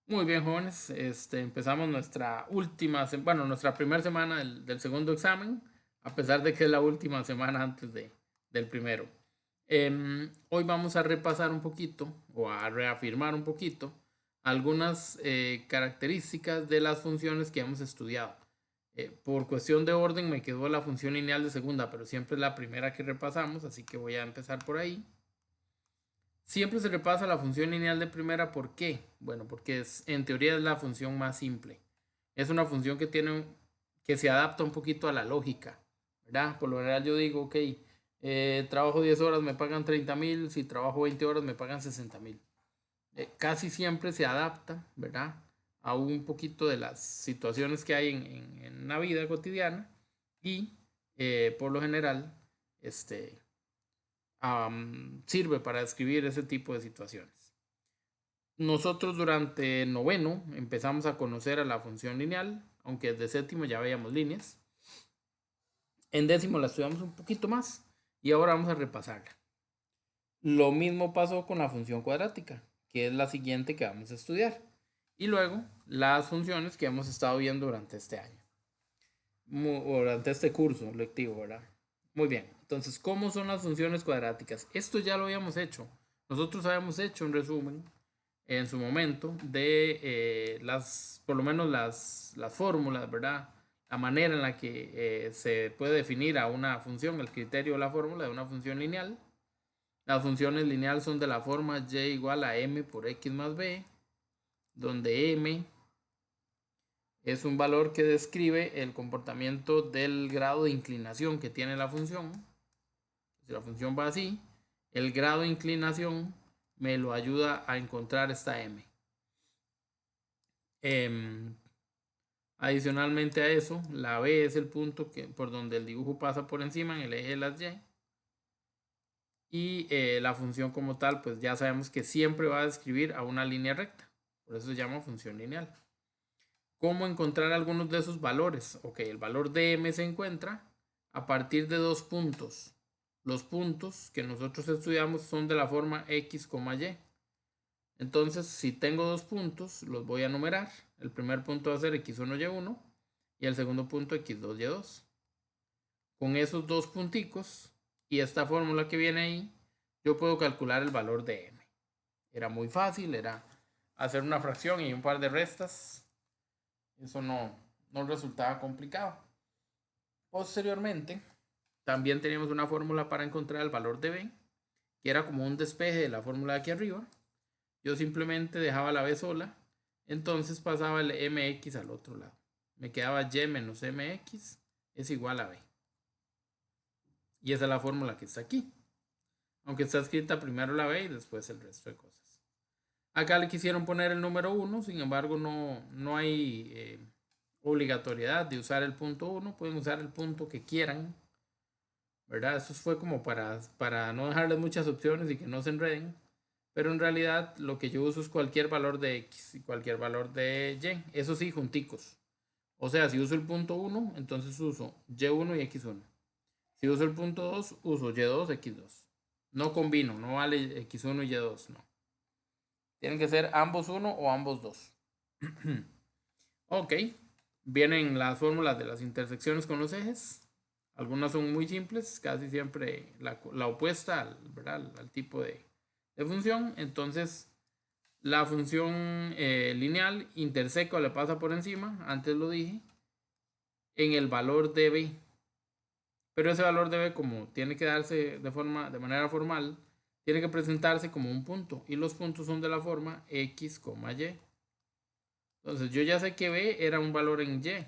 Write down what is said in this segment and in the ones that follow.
Muy bien, jóvenes. Empezamos nuestra primera semana del segundo examen, a pesar de que es la última semana del primero. Hoy vamos a repasar un poquito o a reafirmar un poquito algunas características de las funciones que hemos estudiado. Por cuestión de orden me quedó la función lineal de segunda, pero siempre es la primera que repasamos, así que voy a empezar por ahí. Siempre se repasa la función lineal de primera. ¿Por qué? Bueno, porque en teoría es la función más simple. Es una función que se adapta un poquito a la lógica, ¿verdad? Por lo general yo digo, ok, trabajo 10 horas, me pagan 30.000, si trabajo 20 horas, me pagan 60.000. Casi siempre se adapta, ¿verdad? A un poquito de las situaciones que hay en la vida cotidiana y por lo general, este, sirve para describir ese tipo de situaciones. Nosotros durante noveno empezamos a conocer a la función lineal, aunque desde séptimo ya veíamos líneas. En décimo la estudiamos un poquito más y ahora vamos a repasarla. Lo mismo pasó con la función cuadrática, que es la siguiente que vamos a estudiar. Y luego las funciones que hemos estado viendo durante este año, durante este curso lectivo, ¿verdad? Muy bien, entonces, ¿cómo son las funciones cuadráticas? Esto ya lo habíamos hecho. Nosotros habíamos hecho un resumen en su momento de por lo menos las fórmulas, ¿verdad? La manera en la que se puede definir a una función, el criterio de la fórmula de una función lineal. Las funciones lineales son de la forma y igual a m por x más b, donde m es un valor que describe el comportamiento del grado de inclinación que tiene la función. Si la función va así, el grado de inclinación me lo ayuda a encontrar esta m. Em, Adicionalmente a eso, la b es el punto por donde el dibujo pasa por encima en el eje de las y. Y la función como tal, pues ya sabemos que siempre va a describir a una línea recta. Por eso se llama función lineal. ¿Cómo encontrar algunos de esos valores? Ok, el valor de m se encuentra a partir de dos puntos. Los puntos que nosotros estudiamos son de la forma x, y. Entonces, si tengo dos puntos, los voy a numerar. El primer punto va a ser x1, y1 y el segundo punto x2, y2. Con esos dos punticos y esta fórmula que viene ahí, yo puedo calcular el valor de m. Era muy fácil, era hacer una fracción y un par de restas. Eso no resultaba complicado. Posteriormente, también teníamos una fórmula para encontrar el valor de b, que era como un despeje de la fórmula de aquí arriba. Yo simplemente dejaba la b sola, entonces pasaba el mx al otro lado. Me quedaba y menos mx es igual a b. Y esa es la fórmula que está aquí. Aunque está escrita primero la b y después el resto de cosas. Acá le quisieron poner el número 1, sin embargo no hay obligatoriedad de usar el punto 1, pueden usar el punto que quieran, ¿verdad? Eso fue como para no dejarles muchas opciones y que no se enreden, pero en realidad lo que yo uso es cualquier valor de x y cualquier valor de y, eso sí, junticos. O sea, si uso el punto 1, entonces uso y1 y x1. Si uso el punto 2, uso y2, x2. No combino, no vale x1 y y2, no. Tienen que ser ambos 1 o ambos 2. Ok, vienen las fórmulas de las intersecciones con los ejes. Algunas son muy simples, casi siempre la opuesta al tipo de función. Entonces, la función lineal interseca o le pasa por encima, antes lo dije, en el valor de b. Pero ese valor de b, como tiene que darse de manera formal, tiene que presentarse como un punto. Y los puntos son de la forma x, y. Entonces yo ya sé que b era un valor en y.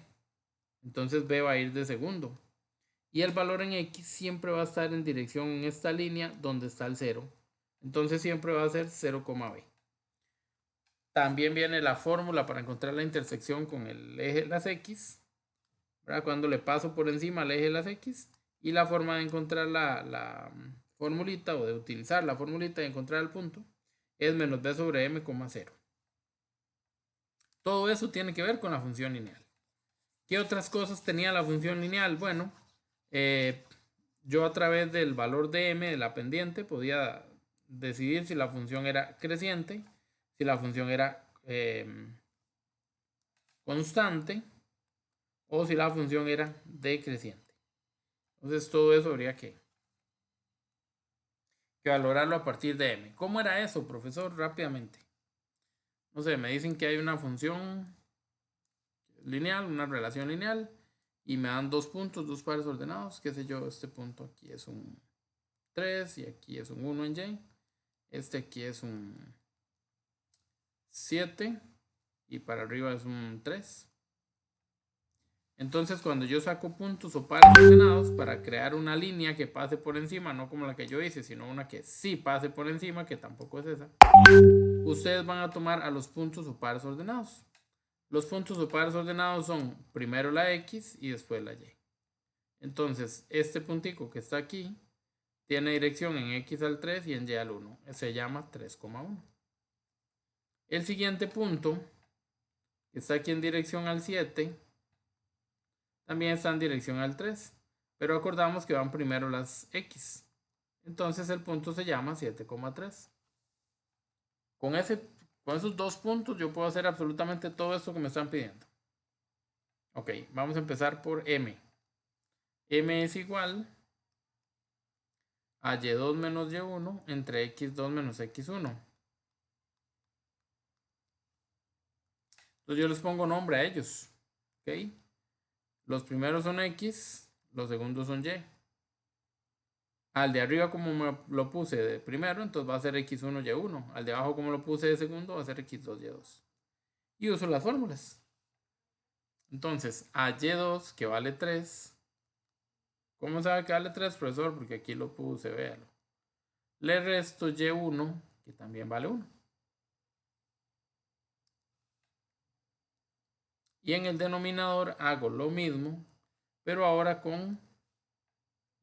Entonces b va a ir de segundo. Y el valor en x siempre va a estar en dirección en esta línea donde está el 0. Entonces siempre va a ser 0, b. También viene la fórmula para encontrar la intersección con el eje de las x, ¿verdad? Cuando le paso por encima al eje de las x. Y la forma de encontrar la formulita o de utilizar la formulita y encontrar el punto es menos b sobre m, 0. Todo eso tiene que ver con la función lineal. ¿Qué otras cosas tenía la función lineal? Bueno, eh, yo a través del valor de m de la pendiente podía decidir si la función era creciente, si la función era constante o si la función era decreciente. Entonces todo eso habría que valorarlo a partir de m. ¿Cómo era eso, profesor? Rápidamente. No sé, me dicen que hay una función lineal, una relación lineal, y me dan dos puntos, dos pares ordenados. Qué sé yo, este punto aquí es un 3 y aquí es un 1 en y. Este aquí es un 7 y para arriba es un 3. Entonces cuando yo saco puntos o pares ordenados para crear una línea que pase por encima, no como la que yo hice, sino una que sí pase por encima, que tampoco es esa, ustedes van a tomar a los puntos o pares ordenados. Los puntos o pares ordenados son primero la x y después la y. Entonces este puntico que está aquí tiene dirección en x al 3 y en y al 1. Se llama 3,1. El siguiente punto, que está aquí en dirección al 7, también está en dirección al 3, pero acordamos que van primero las x. Entonces el punto se llama 7,3. Con esos dos puntos yo puedo hacer absolutamente todo esto que me están pidiendo. Ok, vamos a empezar por m. M es igual a y2 menos y1 entre x2 menos x1. Entonces yo les pongo nombre a ellos. ¿Ok? Los primeros son x, los segundos son y. Al de arriba como me lo puse de primero, entonces va a ser x1, y1. Al de abajo como lo puse de segundo, va a ser x2, y2. Y uso las fórmulas. Entonces, a y2 que vale 3. ¿Cómo sabe que vale 3, profesor? Porque aquí lo puse, véalo. Le resto y1, que también vale 1. Y en el denominador hago lo mismo, pero ahora con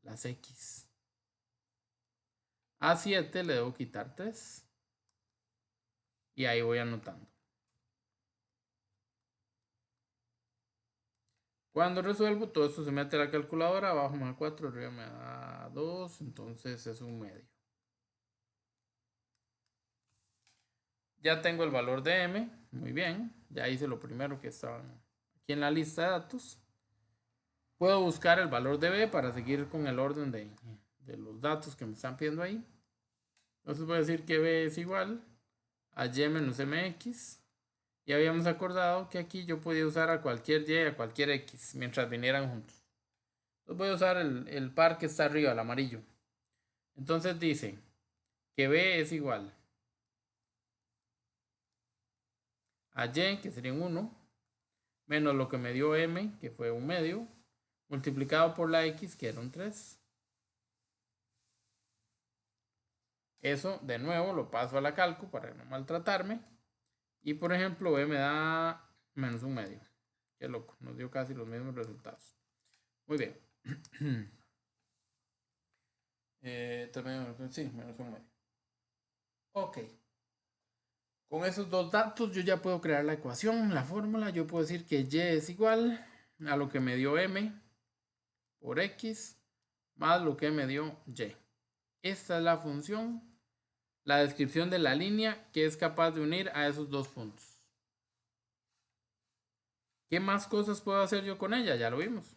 las x. A 7 le debo quitar 3. Y ahí voy anotando. Cuando resuelvo, todo esto se mete a la calculadora. Abajo me da 4, arriba me da 2. Entonces es un medio. Ya tengo el valor de m. Muy bien. Ya hice lo primero que estaba aquí en la lista de datos. Puedo buscar el valor de b para seguir con el orden de los datos que me están pidiendo ahí. Entonces voy a decir que b es igual a y menos mx. Y habíamos acordado que aquí yo podía usar a cualquier y y a cualquier x mientras vinieran juntos. Entonces voy a usar el par que está arriba, el amarillo. Entonces dice que b es igual a y, que sería un 1, menos lo que me dio m, que fue un medio, multiplicado por la x, que era un 3. Eso, de nuevo, lo paso a la calco para no maltratarme. Y, por ejemplo, b me da menos un medio. Qué loco, nos dio casi los mismos resultados. Muy bien. Sí, menos un medio. Ok. Con esos dos datos yo ya puedo crear la ecuación, la fórmula. Yo puedo decir que y es igual a lo que me dio m por x más lo que me dio y. Esta es la función, la descripción de la línea que es capaz de unir a esos dos puntos. ¿Qué más cosas puedo hacer yo con ella? Ya lo vimos.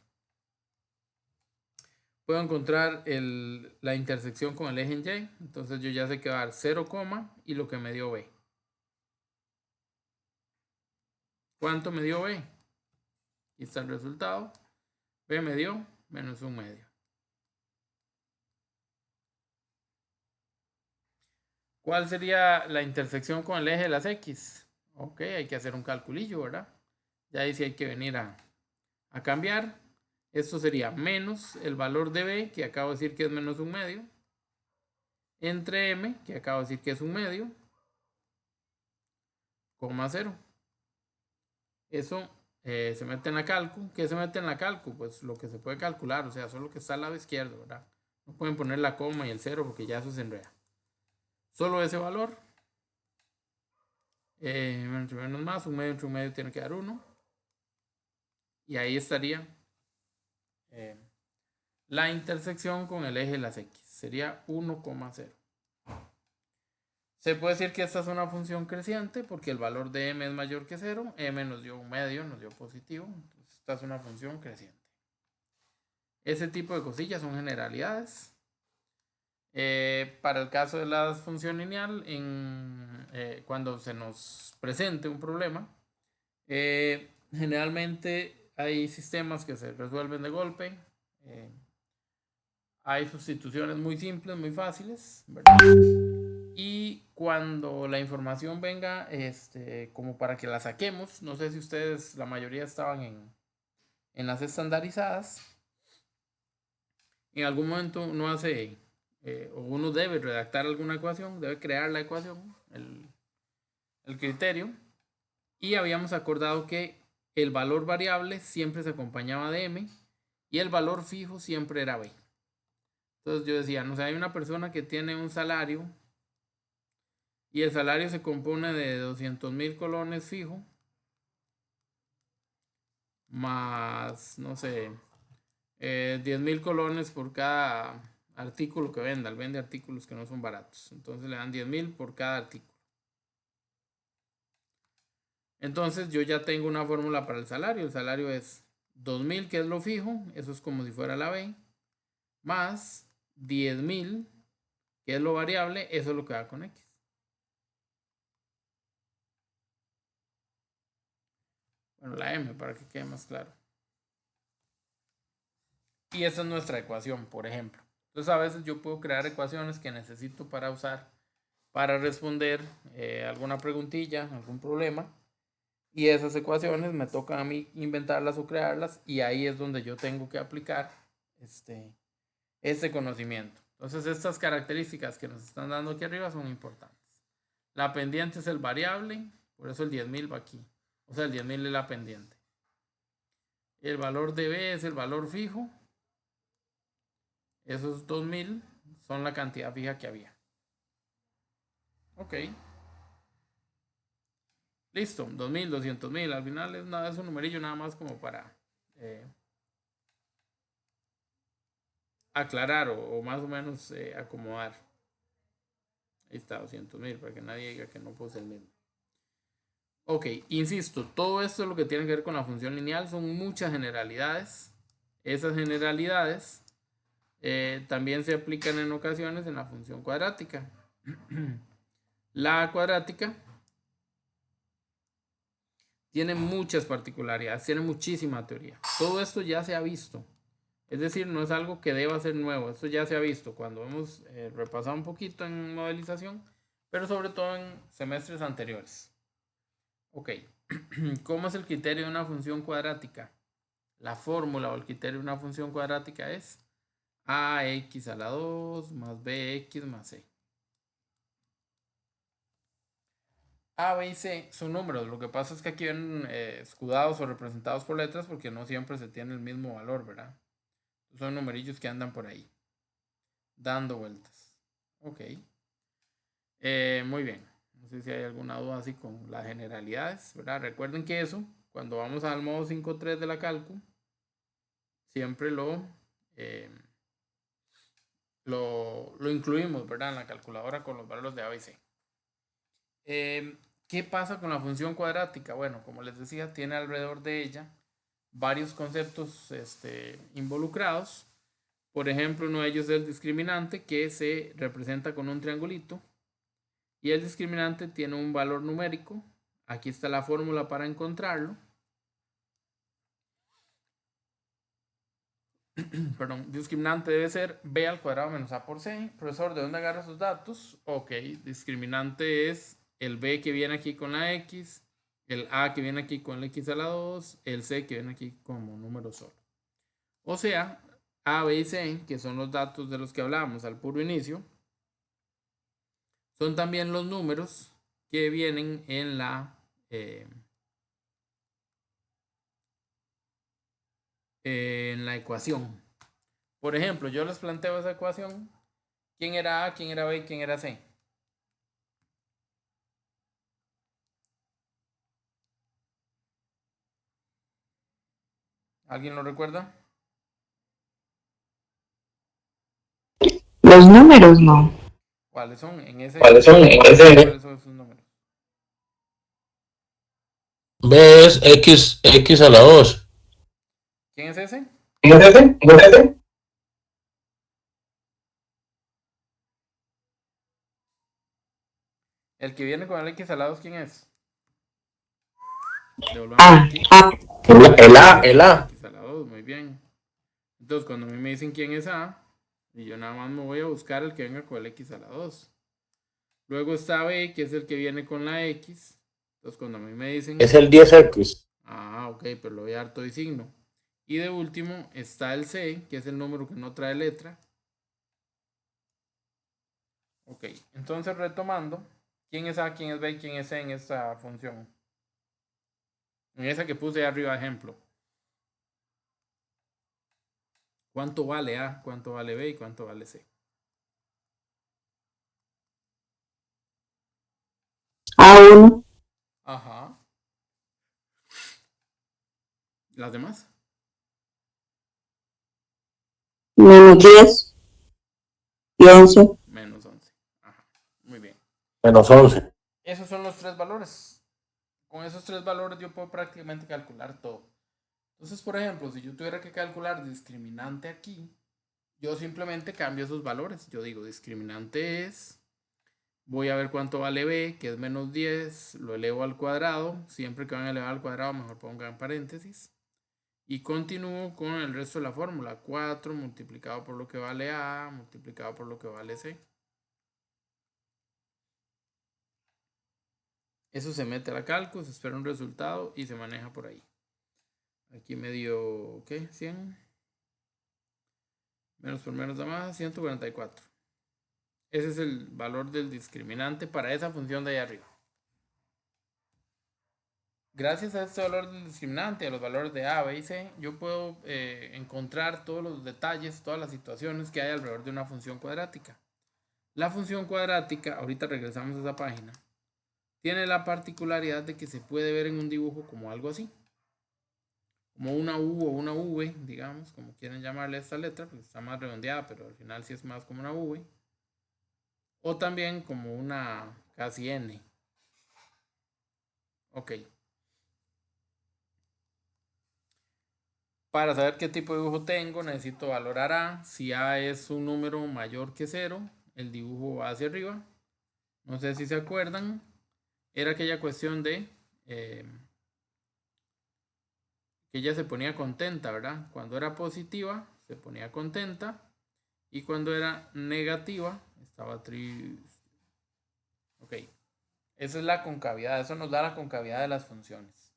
Puedo encontrar la intersección con el eje en y. Entonces yo ya sé que va a dar 0, y lo que me dio b. ¿Cuánto me dio b? Aquí está el resultado. B me dio menos un medio. ¿Cuál sería la intersección con el eje de las x? Ok, hay que hacer un calculillo, ¿verdad? Ya ahí sí hay que venir a cambiar. Esto sería menos el valor de b, que acabo de decir que es menos un medio, entre m, que acabo de decir que es un medio, coma 0. Eso se mete en la calcu. ¿Qué se mete en la calcu? Pues lo que se puede calcular, o sea, solo lo que está al lado izquierdo, ¿verdad? No pueden poner la coma y el 0 porque ya eso se enreda. Solo ese valor. Menos más, un medio entre un medio tiene que dar 1. Y ahí estaría la intersección con el eje de las x. Sería 1,0. Se puede decir que esta es una función creciente porque el valor de m es mayor que 0. M nos dio un medio, nos dio positivo. Entonces, esta es una función creciente. Ese tipo de cosillas son generalidades. Para el caso de la función lineal, cuando se nos presente un problema, generalmente hay sistemas que se resuelven de golpe. Hay sustituciones muy simples, muy fáciles, ¿verdad? Y cuando la información venga, como para que la saquemos, no sé si ustedes, la mayoría estaban en las estandarizadas, en algún momento uno hace, o uno debe redactar alguna ecuación, debe crear la ecuación, el criterio, y habíamos acordado que el valor variable siempre se acompañaba de m y el valor fijo siempre era b. Entonces yo decía, no sé, hay una persona que tiene un salario y el salario se compone de 200,000 colones fijo más, no sé, 10,000 colones por cada artículo que venda. Él vende artículos que no son baratos. Entonces le dan 10,000 por cada artículo. Entonces yo ya tengo una fórmula para el salario. El salario es 2,000, que es lo fijo. Eso es como si fuera la B. Más 10,000, que es lo variable. Eso es lo que va con X. Bueno, la M, para que quede más claro. Y esa es nuestra ecuación, por ejemplo. Entonces a veces yo puedo crear ecuaciones que necesito para usar, para responder alguna preguntilla, algún problema. Y esas ecuaciones me tocan a mí inventarlas o crearlas. Y ahí es donde yo tengo que aplicar este conocimiento. Entonces estas características que nos están dando aquí arriba son importantes. La pendiente es el variable, por eso el 10,000 va aquí. O sea, el 10,000 es la pendiente. El valor de B es el valor fijo. Esos 2,000 son la cantidad fija que había. Ok. Listo, 2,000, 200,000. Al final es un numerillo nada más como para aclarar o más o menos acomodar. Ahí está, 200,000, para que nadie diga que no puse el mismo. Ok, insisto, todo esto es lo que tiene que ver con la función lineal. Son muchas generalidades. Esas generalidades también se aplican en ocasiones en la función cuadrática. La cuadrática tiene muchas particularidades, tiene muchísima teoría. Todo esto ya se ha visto. Es decir, no es algo que deba ser nuevo. Esto ya se ha visto cuando hemos repasado un poquito en modelización, pero sobre todo en semestres anteriores. Ok, ¿cómo es el criterio de una función cuadrática? La fórmula o el criterio de una función cuadrática es ax a la 2 más bx más c. A, B y C son números. Lo que pasa es que aquí ven escudados o representados por letras porque no siempre se tiene el mismo valor, ¿verdad? Son numerillos que andan por ahí, dando vueltas. Ok. Muy bien. No sé si hay alguna duda así con las generalidades, ¿verdad? Recuerden que eso, cuando vamos al modo 5.3 de la calcu, siempre lo incluimos, ¿verdad? En la calculadora con los valores de A, B y C. ¿Qué pasa con la función cuadrática? Bueno, como les decía, tiene alrededor de ella varios conceptos involucrados. Por ejemplo, uno de ellos es el discriminante, que se representa con un triangulito. Y el discriminante tiene un valor numérico. Aquí está la fórmula para encontrarlo. Perdón, discriminante debe ser b al cuadrado menos a por c. Profesor, ¿de dónde agarra esos datos? Ok, discriminante es el b que viene aquí con la x, el a que viene aquí con la x a la 2, el c que viene aquí como número solo. O sea, a, b y c, que son los datos de los que hablábamos al puro inicio, son también los números que vienen en la ecuación. Por ejemplo, yo les planteo esa ecuación. ¿Quién era A, quién era B y quién era C? ¿Alguien lo recuerda? Los números no. ¿Cuáles son? En ese, ¿Cuáles son? ¿cuáles son esos números? B es x a la 2. ¿Quién es ese? ¿Quién es ese? ¿Quién es ese? El que viene con el x a la 2, ¿quién es? Devolvámoslo aquí. El A. X a la 2, muy bien. Entonces, cuando a mí me dicen quién es A, y yo nada más me voy a buscar el que venga con el x a la 2. Luego está B, que es el que viene con la x. Entonces, cuando a mí me dicen, Es el 10x. ok, pero lo voy a dar todo y signo. Y de último está el C, que es el número que no trae letra. Ok, entonces retomando, ¿quién es A, quién es B y quién es C en esta función? En esa que puse arriba de ejemplo. ¿Cuánto vale A, cuánto vale B y cuánto vale C? A1 Ajá. ¿Las demás? menos 10 y 11. Menos 11. Ajá. Muy bien. Menos 11. Esos son los tres valores. Con esos tres valores yo puedo prácticamente calcular todo. Entonces, por ejemplo, si yo tuviera que calcular discriminante aquí, yo simplemente cambio esos valores. Yo digo, discriminante es, voy a ver cuánto vale B, que es menos 10, lo elevo al cuadrado. Siempre que van a elevar al cuadrado, mejor pongan paréntesis. Y continúo con el resto de la fórmula. 4 multiplicado por lo que vale A, multiplicado por lo que vale C. Eso se mete a la cálculo, se espera un resultado y se maneja por ahí. Aquí me dio, ¿qué? 100. Menos por menos da más, 144. Ese es el valor del discriminante para esa función de ahí arriba. Gracias a este valor del discriminante, a los valores de A, B y C, yo puedo encontrar todos los detalles, todas las situaciones que hay alrededor de una función cuadrática. La función cuadrática, ahorita regresamos a esa página, tiene la particularidad de que se puede ver en un dibujo como algo así. Como una U o una V, digamos, como quieren llamarle a esta letra, pues está más redondeada, pero al final sí es más como una V. O también como una casi N. Ok. Para saber qué tipo de dibujo tengo, necesito valorar A. Si A es un número mayor que 0, el dibujo va hacia arriba. No sé si se acuerdan. Era aquella cuestión de que ella se ponía contenta, ¿verdad? Cuando era positiva, se ponía contenta. Y cuando era negativa, estaba triste. Ok. Esa es la concavidad. Eso nos da la concavidad de las funciones.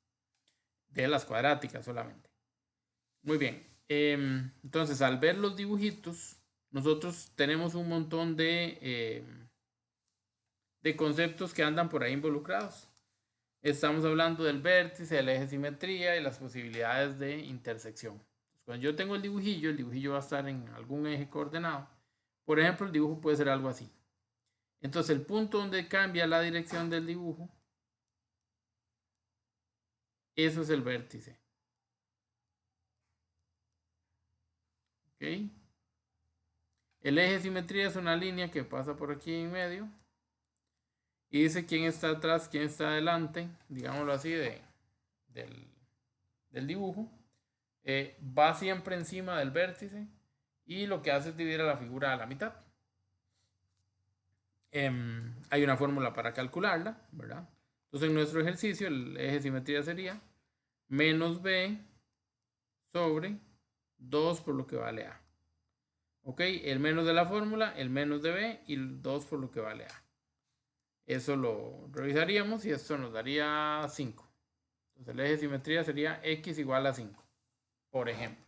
De las cuadráticas solamente. Muy bien. Entonces, al ver los dibujitos, nosotros tenemos un montón de conceptos que andan por ahí involucrados. Estamos hablando del vértice, del eje de simetría y las posibilidades de intersección. Cuando yo tengo el dibujillo va a estar en algún eje coordenado. Por ejemplo, el dibujo puede ser algo así. Entonces, el punto donde cambia la dirección del dibujo, eso es el vértice. ¿Ok? El eje de simetría es una línea que pasa por aquí en medio y dice quién está atrás, quién está adelante, digámoslo así, del dibujo. Va siempre encima del vértice y lo que hace es dividir a la figura a la mitad. Hay una fórmula para calcularla, ¿verdad? Entonces en nuestro ejercicio el eje de simetría sería menos b sobre 2 por lo que vale a. Ok, el menos de la fórmula, el menos de b y el 2 por lo que vale a. Eso lo revisaríamos y esto nos daría 5. Entonces el eje de simetría sería x igual a 5, por ejemplo.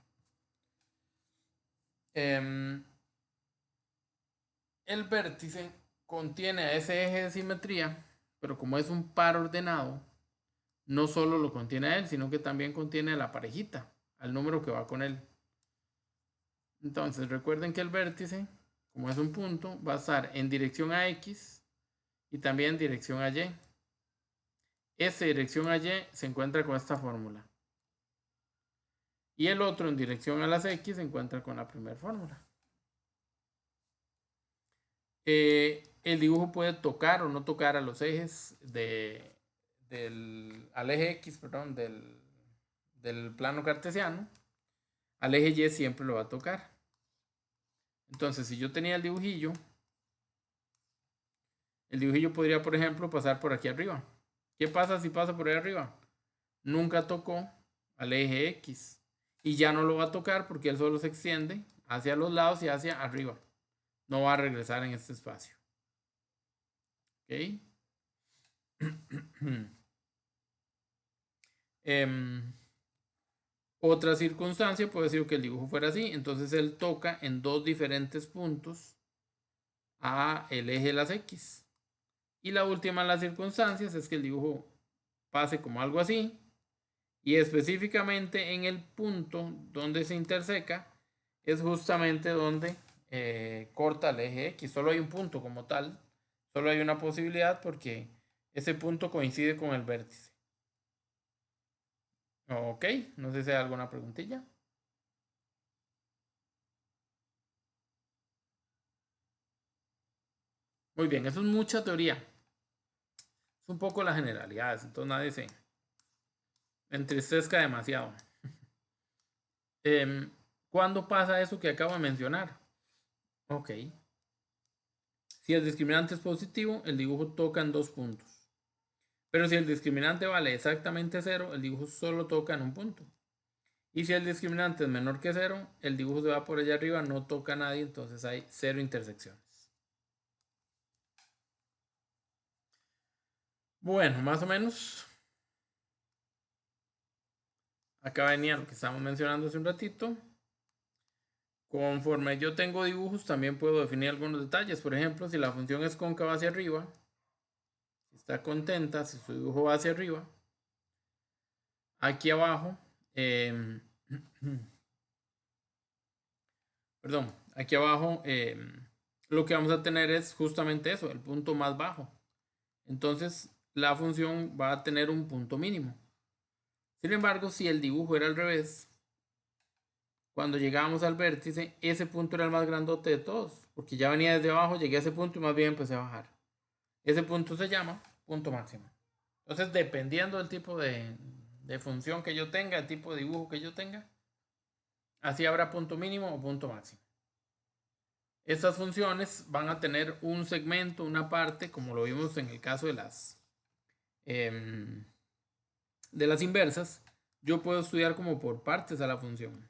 El vértice contiene a ese eje de simetría, pero como es un par ordenado, no solo lo contiene a él, sino que también contiene a la parejita, al número que va con él. Entonces recuerden que el vértice, como es un punto, va a estar en dirección a X y también en dirección a Y. Esta dirección a Y se encuentra con esta fórmula. Y el otro en dirección a las X se encuentra con la primera fórmula. el dibujo puede tocar o no tocar a los ejes al eje X, perdón, del plano cartesiano. Al eje Y siempre lo va a tocar. Entonces, si yo tenía el dibujillo podría, por ejemplo, pasar por aquí arriba. ¿Qué pasa si pasa por ahí arriba? Nunca tocó al eje X. Y ya no lo va a tocar porque él solo se extiende hacia los lados y hacia arriba. No va a regresar en este espacio. ¿Ok? Otra circunstancia puede ser que el dibujo fuera así. Entonces él toca en dos diferentes puntos a el eje de las X. Y la última de las circunstancias es que el dibujo pase como algo así. Y específicamente en el punto donde se interseca es justamente donde corta el eje X. Solo hay un punto como tal. Solo hay una posibilidad porque ese punto coincide con el vértice. Ok, no sé si hay alguna preguntilla. Muy bien, eso es mucha teoría. Es un poco las generalidades, entonces nadie se entristezca demasiado. ¿Cuándo pasa eso que acabo de mencionar? Ok. Si el discriminante es positivo, el dibujo toca en dos puntos. Pero si el discriminante vale exactamente 0, el dibujo solo toca en un punto. Y si el discriminante es menor que 0, el dibujo se va por allá arriba, no toca a nadie, entonces hay 0 intersecciones. Bueno, más o menos. Acá venía lo que estábamos mencionando hace un ratito. Conforme yo tengo dibujos, también puedo definir algunos detalles. Por ejemplo, si la función es cóncava hacia arriba, si está contenta, si su dibujo va hacia arriba, aquí abajo, perdón, aquí abajo lo que vamos a tener es justamente eso, el punto más bajo. Entonces, la función va a tener un punto mínimo. Sin embargo, si el dibujo era al revés, cuando llegábamos al vértice, ese punto era el más grandote de todos, porque ya venía desde abajo, llegué a ese punto y más bien empecé a bajar. Ese punto se llama punto máximo. Entonces, dependiendo del tipo de función que yo tenga, el tipo de dibujo que yo tenga, así habrá punto mínimo o punto máximo. Estas funciones van a tener un segmento, una parte, como lo vimos en el caso de las inversas. Yo puedo estudiar como por partes a la función.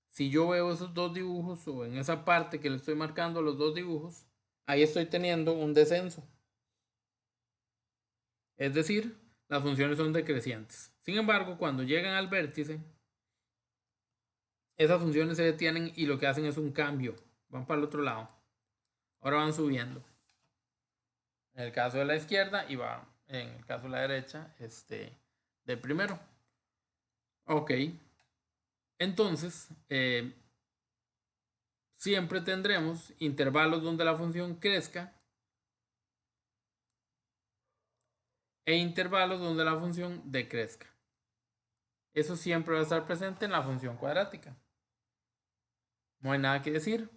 Si yo veo esos dos dibujos o en esa parte que le estoy marcando los dos dibujos, ahí estoy teniendo un descenso. Es decir, las funciones son decrecientes. Sin embargo, cuando llegan al vértice, esas funciones se detienen y lo que hacen es un cambio. Van para el otro lado. Ahora van subiendo. En el caso de la izquierda y va en el caso de la derecha, de primero. Ok. Entonces, siempre tendremos intervalos donde la función crezca e intervalos donde la función decrezca. Eso siempre va a estar presente en la función cuadrática. No hay nada que decir.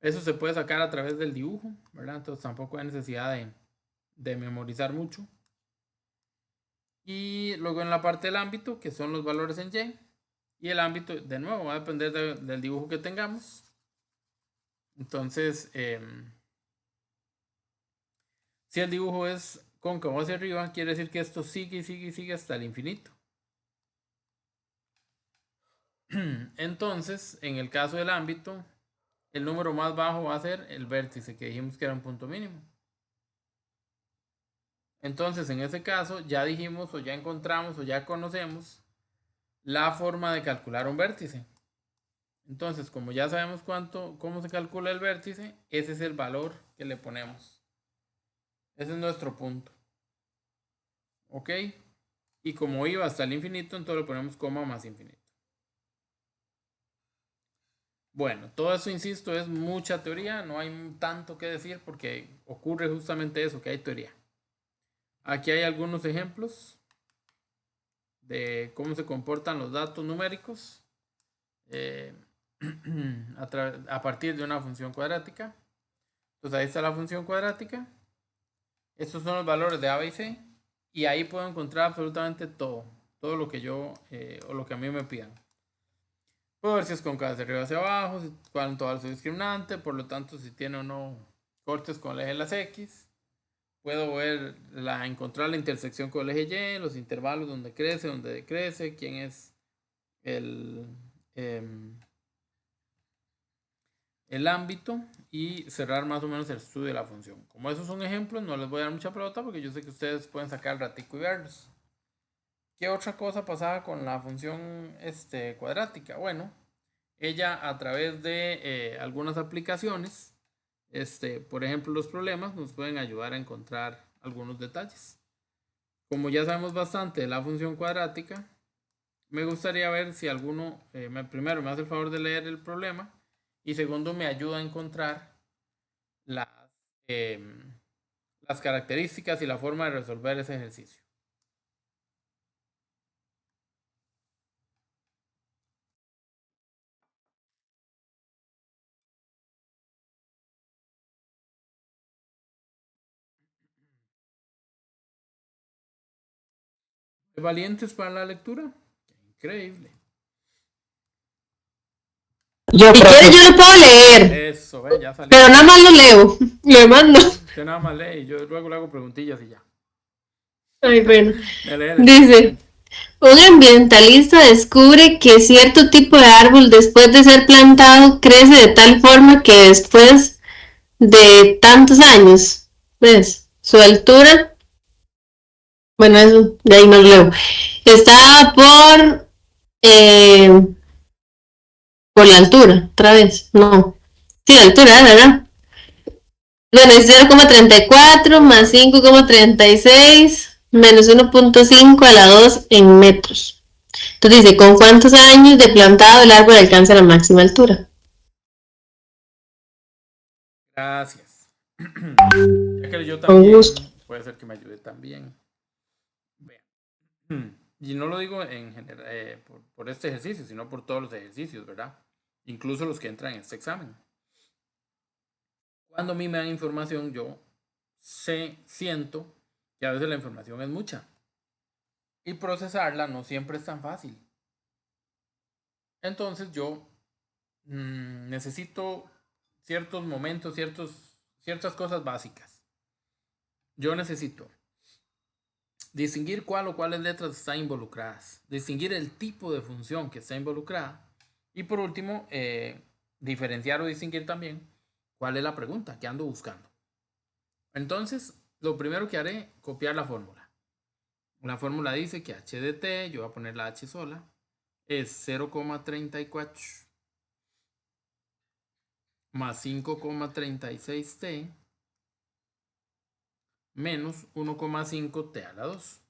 Eso se puede sacar a través del dibujo, ¿verdad? Entonces tampoco hay necesidad de memorizar mucho. Y luego en la parte del ámbito, que son los valores en Y. Y el ámbito, de nuevo, va a depender del dibujo que tengamos. Entonces, si el dibujo es cóncavo hacia arriba, quiere decir que esto sigue y sigue y sigue hasta el infinito. Entonces, en el caso del ámbito, el número más bajo va a ser el vértice, que dijimos que era un punto mínimo. Entonces, en ese caso, ya dijimos o ya encontramos o ya conocemos la forma de calcular un vértice. Entonces, como ya sabemos cómo se calcula el vértice, ese es el valor que le ponemos. Ese es nuestro punto. ¿Ok? Y como iba hasta el infinito, entonces le ponemos coma más infinito. Bueno, todo eso, insisto, es mucha teoría, no hay tanto que decir porque ocurre justamente eso, que hay teoría. Aquí hay algunos ejemplos de cómo se comportan los datos numéricos a partir de una función cuadrática. Entonces ahí está la función cuadrática. Estos son los valores de A, B y C. Y ahí puedo encontrar absolutamente todo. Todo lo que yo o lo que a mí me pidan. Puedo ver si es concave hacia arriba hacia abajo, si cuánto va su discriminante, por lo tanto si tiene o no cortes con el eje de las X. Puedo ver encontrar la intersección con el eje Y, los intervalos donde crece, donde decrece, quién es el ámbito y cerrar más o menos el estudio de la función. Como esos son ejemplos, no les voy a dar mucha pelota porque yo sé que ustedes pueden sacar el ratico y verlos. ¿Qué otra cosa pasaba con la función cuadrática? Bueno, ella a través de algunas aplicaciones, por ejemplo los problemas, nos pueden ayudar a encontrar algunos detalles. Como ya sabemos bastante de la función cuadrática, me gustaría ver si alguno, primero me hace el favor de leer el problema y segundo me ayuda a encontrar las, las características y la forma de resolver ese ejercicio. ¿Valientes para la lectura? Increíble. Yo Si quieres, yo lo puedo leer, Eso, ya salió. pero nada más lo leo, lo mando. Usted nada más lee y yo luego le hago preguntillas y ya. Ay, bueno. Lee. Dice, un ambientalista descubre que cierto tipo de árbol después de ser plantado crece de tal forma que después de tantos años, ¿ves? Su altura, bueno, eso de ahí no lo leo, está eh, por la altura, otra vez, no. Sí, la altura, ¿verdad? Bueno, es 0,34 más 5,36 menos 1,5 a la 2 en metros. Entonces dice, ¿con cuántos años de plantado el árbol alcanza la máxima altura? Gracias. Ya que yo Con también, gusto. puede ser que me ayude también. Vean. Y no lo digo en general por este ejercicio, sino por todos los ejercicios, ¿verdad? Incluso los que entran en este examen. Cuando a mí me dan información, yo siento que a veces la información es mucha. Y procesarla no siempre es tan fácil. Entonces yo necesito ciertos momentos, ciertas cosas básicas. Yo necesito distinguir cuál o cuáles letras están involucradas, distinguir el tipo de función que está involucrada y por último, diferenciar o distinguir también cuál es la pregunta que ando buscando. Entonces, lo primero que haré, copiar la fórmula. La fórmula dice que h de t, yo voy a poner la h sola, es 0,34 más 5,36t menos 1,5t a la 2.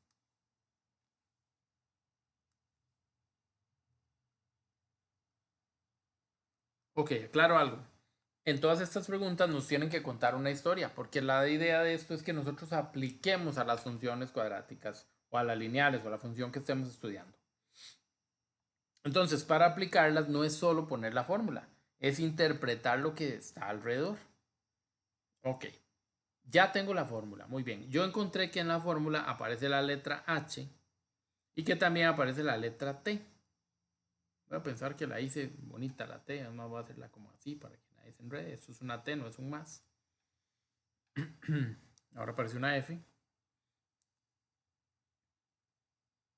Ok, aclaro algo. En todas estas preguntas nos tienen que contar una historia, porque la idea de esto es que nosotros apliquemos a las funciones cuadráticas o a las lineales o a la función que estemos estudiando. Entonces, para aplicarlas no es solo poner la fórmula, es interpretar lo que está alrededor. Ok, ya tengo la fórmula, muy bien. Yo encontré que en la fórmula aparece la letra H y que también aparece la letra T. Voy a pensar que la hice bonita la T, además voy a hacerla como así para que nadie se enrede. Esto es una T, no es un más. Ahora aparece una F.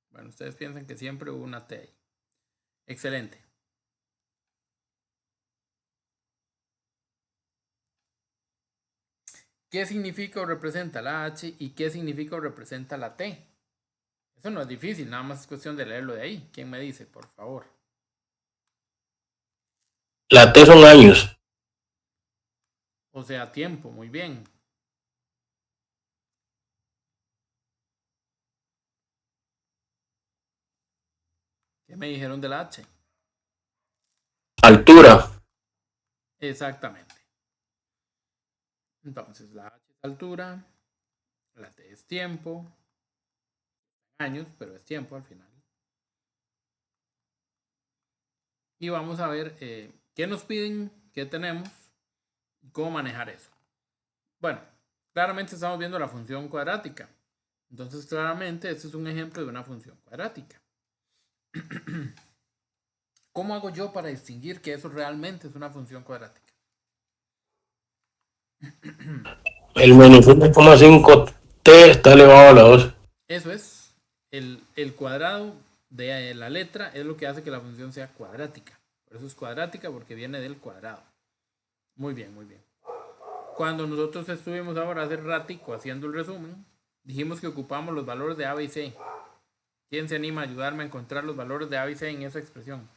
Bueno, ustedes piensan que siempre hubo una T ahí. Excelente. ¿Qué significa o representa la H y qué significa o representa la T? Eso no es difícil, nada más es cuestión de leerlo de ahí. ¿Quién me dice, por favor? La T son años. O sea, tiempo, muy bien. ¿Qué me dijeron de la H? Altura. Exactamente. Entonces, la H es altura, la T es tiempo, años, pero es tiempo al final. Y vamos a ver qué nos piden, qué tenemos y cómo manejar eso. Bueno, claramente estamos viendo la función cuadrática. Entonces, claramente, este es un ejemplo de una función cuadrática. ¿Cómo hago yo para distinguir que eso realmente es una función cuadrática? El menos 1,5t está elevado a la 2. Eso es, el cuadrado de la letra es lo que hace que la función sea cuadrática. Por eso es cuadrática, porque viene del cuadrado. Muy bien, muy bien. Cuando nosotros estuvimos ahora hace ratico haciendo el resumen, dijimos que ocupamos los valores de A, B y C. ¿Quién se anima a ayudarme a encontrar los valores de A, B y C en esa expresión?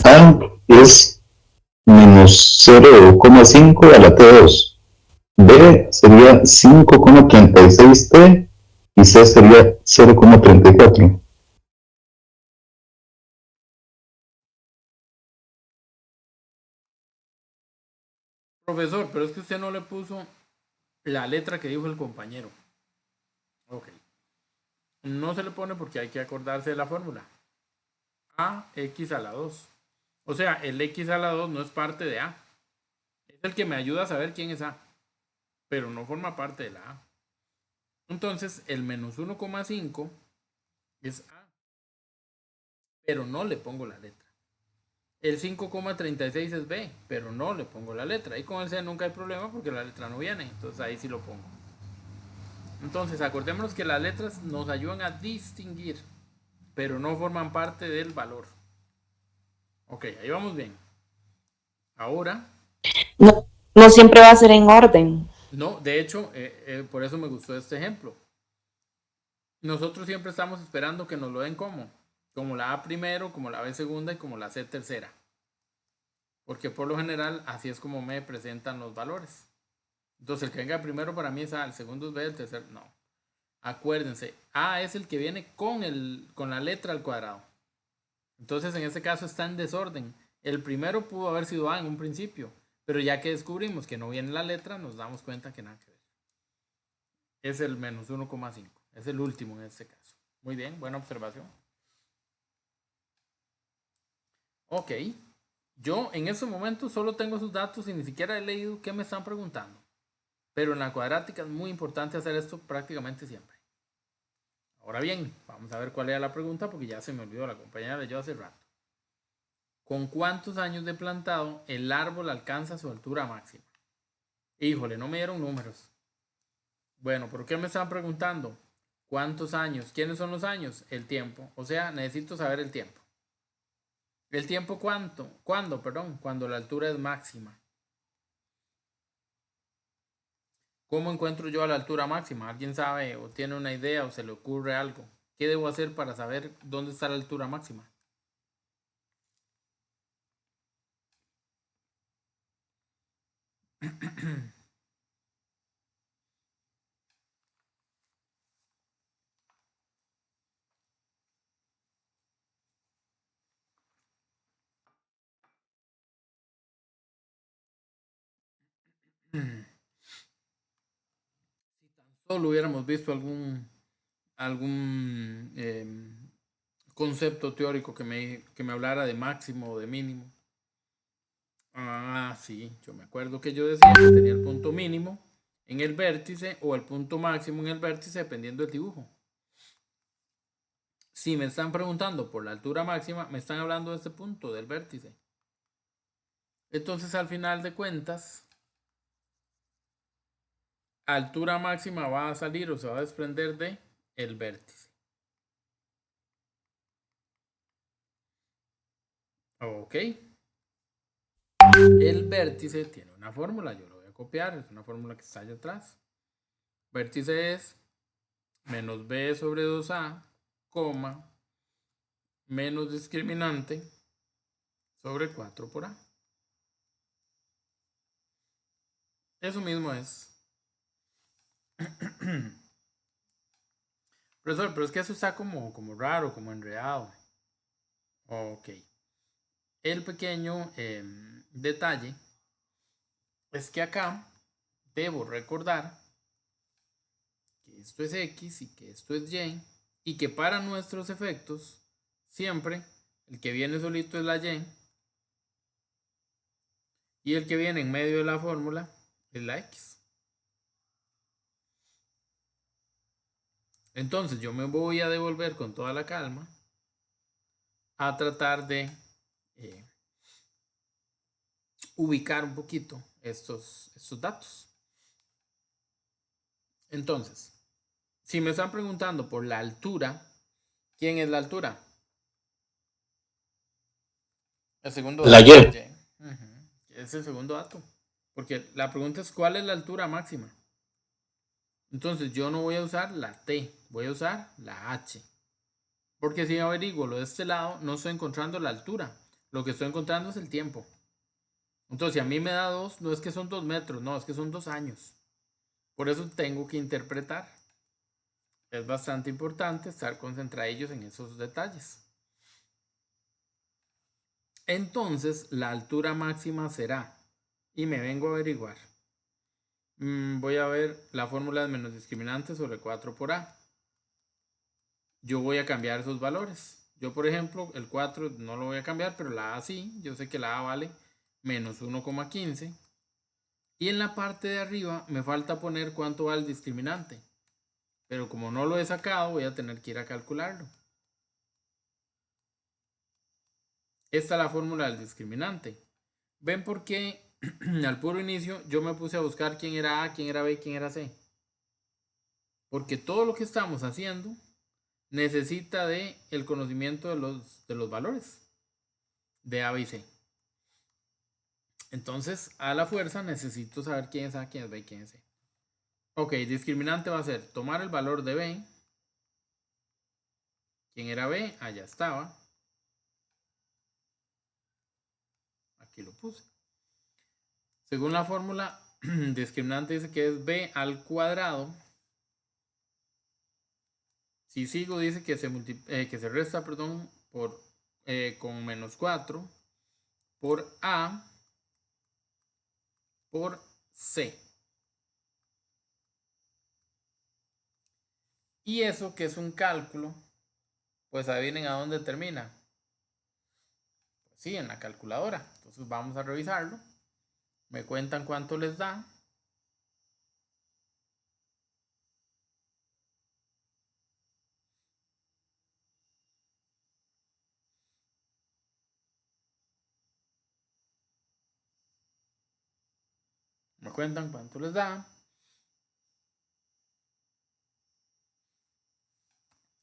A es menos 0,5 a la T2. B sería 5,36T y C sería 0,34. Profesor, pero es que usted no le puso la letra que dijo el compañero. Ok. No se le pone porque hay que acordarse de la fórmula. AX a la 2. O sea, el X a la 2 no es parte de A. Es el que me ayuda a saber quién es A. Pero no forma parte de la A. Entonces, el menos 1,5 es A. Pero no le pongo la letra. El 5,36 es B, pero no le pongo la letra. Y con el C nunca hay problema porque la letra no viene. Entonces ahí sí lo pongo. Entonces acordémonos que las letras nos ayudan a distinguir, pero no forman parte del valor. Ok, ahí vamos bien. Ahora. No, no siempre va a ser en orden. No, de hecho, por eso me gustó este ejemplo. Nosotros siempre estamos esperando que nos lo den como la A primero, como la B segunda y como la C tercera. Porque por lo general así es como me presentan los valores. Entonces el que venga primero para mí es A, el segundo es B, el tercero no. Acuérdense, A es el que viene con la letra al cuadrado. Entonces en este caso está en desorden. El primero pudo haber sido A en un principio, pero ya que descubrimos que no viene la letra, nos damos cuenta que nada que ver. Es el menos 1,5. Es el último en este caso. Muy bien, buena observación. Ok. Yo en este momento solo tengo sus datos y ni siquiera he leído qué me están preguntando. Pero en la cuadrática es muy importante hacer esto prácticamente siempre. Ahora bien, vamos a ver cuál era la pregunta porque ya se me olvidó, la compañera leyó hace rato. ¿Con cuántos años de plantado el árbol alcanza su altura máxima? Híjole, no me dieron números. Bueno, ¿por qué me están preguntando? ¿Cuántos años? ¿Quiénes son los años? El tiempo. O sea, necesito saber el tiempo. ¿El tiempo cuánto? ¿Cuándo? Perdón, cuando la altura es máxima. ¿Cómo encuentro yo la altura máxima? ¿Alguien sabe o tiene una idea o se le ocurre algo? ¿Qué debo hacer para saber dónde está la altura máxima? Solo hubiéramos visto algún concepto teórico que me hablara de máximo o de mínimo. Ah, sí, yo me acuerdo que yo decía que tenía el punto mínimo en el vértice o el punto máximo en el vértice dependiendo del dibujo. Si me están preguntando por la altura máxima, me están hablando de este punto, del vértice. Entonces, al final de cuentas, altura máxima va a salir o se va a desprender de el vértice. Ok. El vértice tiene una fórmula, yo lo voy a copiar, es una fórmula que está allá atrás. Vértice es menos b sobre 2a, menos discriminante sobre 4 por a. Eso mismo es. Profesor, pero es que eso está como raro, como enredado. Ok. El pequeño detalle es que acá debo recordar que esto es X y que esto es Y y que para nuestros efectos siempre El que viene solito es la y. Y el que viene en medio de la fórmula es la x. Entonces yo me voy a devolver con toda la calma a tratar de ubicar un poquito estos datos. Entonces, si me están preguntando por la altura, ¿quién es la altura? El segundo La dato. Y. Es el segundo dato. Porque la pregunta es ¿cuál es la altura máxima? Entonces yo no voy a usar la T, voy a usar la H. Porque si averiguo lo de este lado, no estoy encontrando la altura. Lo que estoy encontrando es el tiempo. Entonces, si a mí me da 2, no es que son 2 metros, no, es que son 2 años. Por eso tengo que interpretar. Es bastante importante estar concentrados en esos detalles. Entonces, la altura máxima será, y me vengo a averiguar. Voy a ver la fórmula de menos discriminante sobre 4 por A. Yo voy a cambiar esos valores. Yo, por ejemplo, el 4 no lo voy a cambiar, pero la A sí. Yo sé que la A vale menos 1,15. Y en la parte de arriba me falta poner cuánto va el discriminante. Pero como no lo he sacado, voy a tener que ir a calcularlo. Esta es la fórmula del discriminante. ¿Ven por qué al puro inicio yo me puse a buscar quién era A, quién era B, quién era C? Porque todo lo que estamos haciendo necesita de el conocimiento de los valores de A, B y C. Entonces, a la fuerza necesito saber quién es A, quién es B y quién es C. Ok, discriminante va a ser tomar el valor de B. ¿Quién era B? Allá estaba. Aquí lo puse. Según la fórmula, discriminante dice que es B al cuadrado. Si sigo, dice que se resta, perdón, con menos 4 por A por C. Y eso que es un cálculo, pues adivinen a dónde termina. Pues sí, en la calculadora. Entonces vamos a revisarlo. Me cuentan cuánto les da. Me cuentan cuánto les da.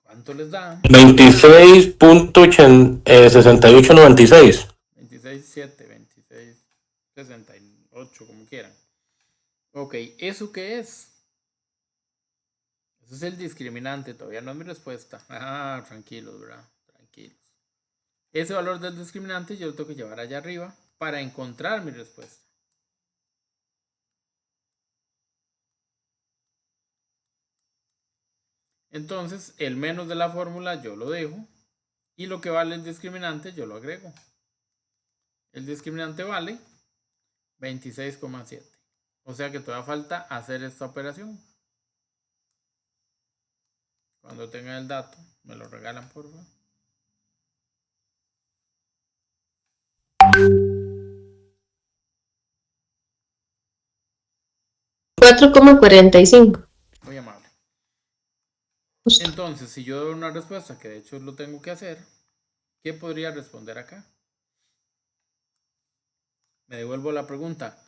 ¿Cuánto les da? 26.6896. 26.7, 26.68, como quieran. Ok, ¿eso qué es? Eso es el discriminante, todavía no es mi respuesta. Ah, tranquilos, ¿verdad? Tranquilos. Ese valor del discriminante yo lo tengo que llevar allá arriba para encontrar mi respuesta. Entonces, el menos de la fórmula yo lo dejo y lo que vale el discriminante yo lo agrego. El discriminante vale 26,7. O sea que todavía falta hacer esta operación. Cuando tengan el dato, me lo regalan, por favor. $4,45. Muy amable. Justo. Entonces, si yo doy una respuesta, que de hecho lo tengo que hacer, ¿qué podría responder acá? Me devuelvo la pregunta.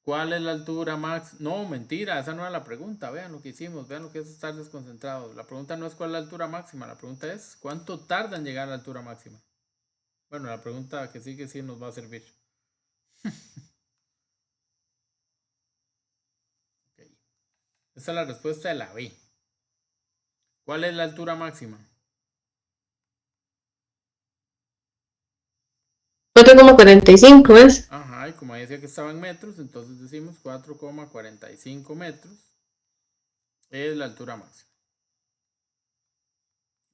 ¿Cuál es la altura max? No, mentira, esa no era la pregunta. Vean lo que hicimos, vean lo que es estar desconcentrados. La pregunta no es cuál es la altura máxima, la pregunta es ¿cuánto tarda en llegar a la altura máxima? Bueno, la pregunta que sí nos va a servir. Okay. Esta es la respuesta de la B. ¿Cuál es la altura máxima? 4,45 es. Ajá, y como decía que estaba en metros, entonces decimos 4,45 metros es la altura máxima.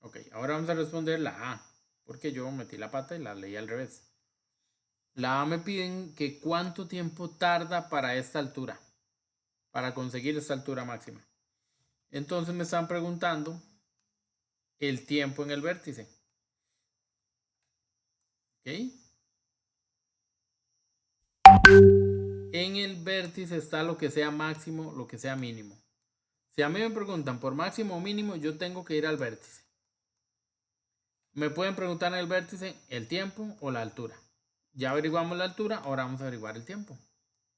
Ok, ahora vamos a responder la A, porque yo metí la pata y la leí al revés. La A me piden que cuánto tiempo tarda para esta altura, para conseguir esta altura máxima. Entonces me están preguntando el tiempo en el vértice. En el vértice está lo que sea máximo, lo que sea mínimo. Si a mí me preguntan por máximo o mínimo, yo tengo que ir al vértice. Me pueden preguntar en el vértice el tiempo o la altura. Ya averiguamos la altura, ahora vamos a averiguar el tiempo.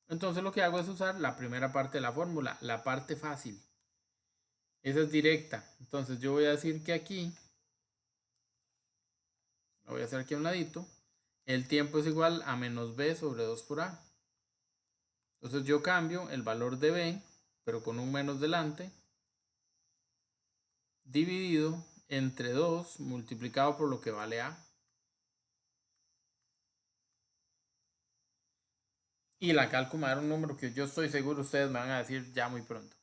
Entonces lo que hago es usar la primera parte de la fórmula, la parte fácil. Esa es directa. Entonces yo voy a decir que aquí, lo voy a hacer aquí a un ladito, el tiempo es igual a menos b sobre 2 por a. Entonces yo cambio el valor de b, pero con un menos delante, dividido entre 2 multiplicado por lo que vale a. Y la cálculo me va a dar un número que yo estoy seguro ustedes me van a decir ya muy pronto.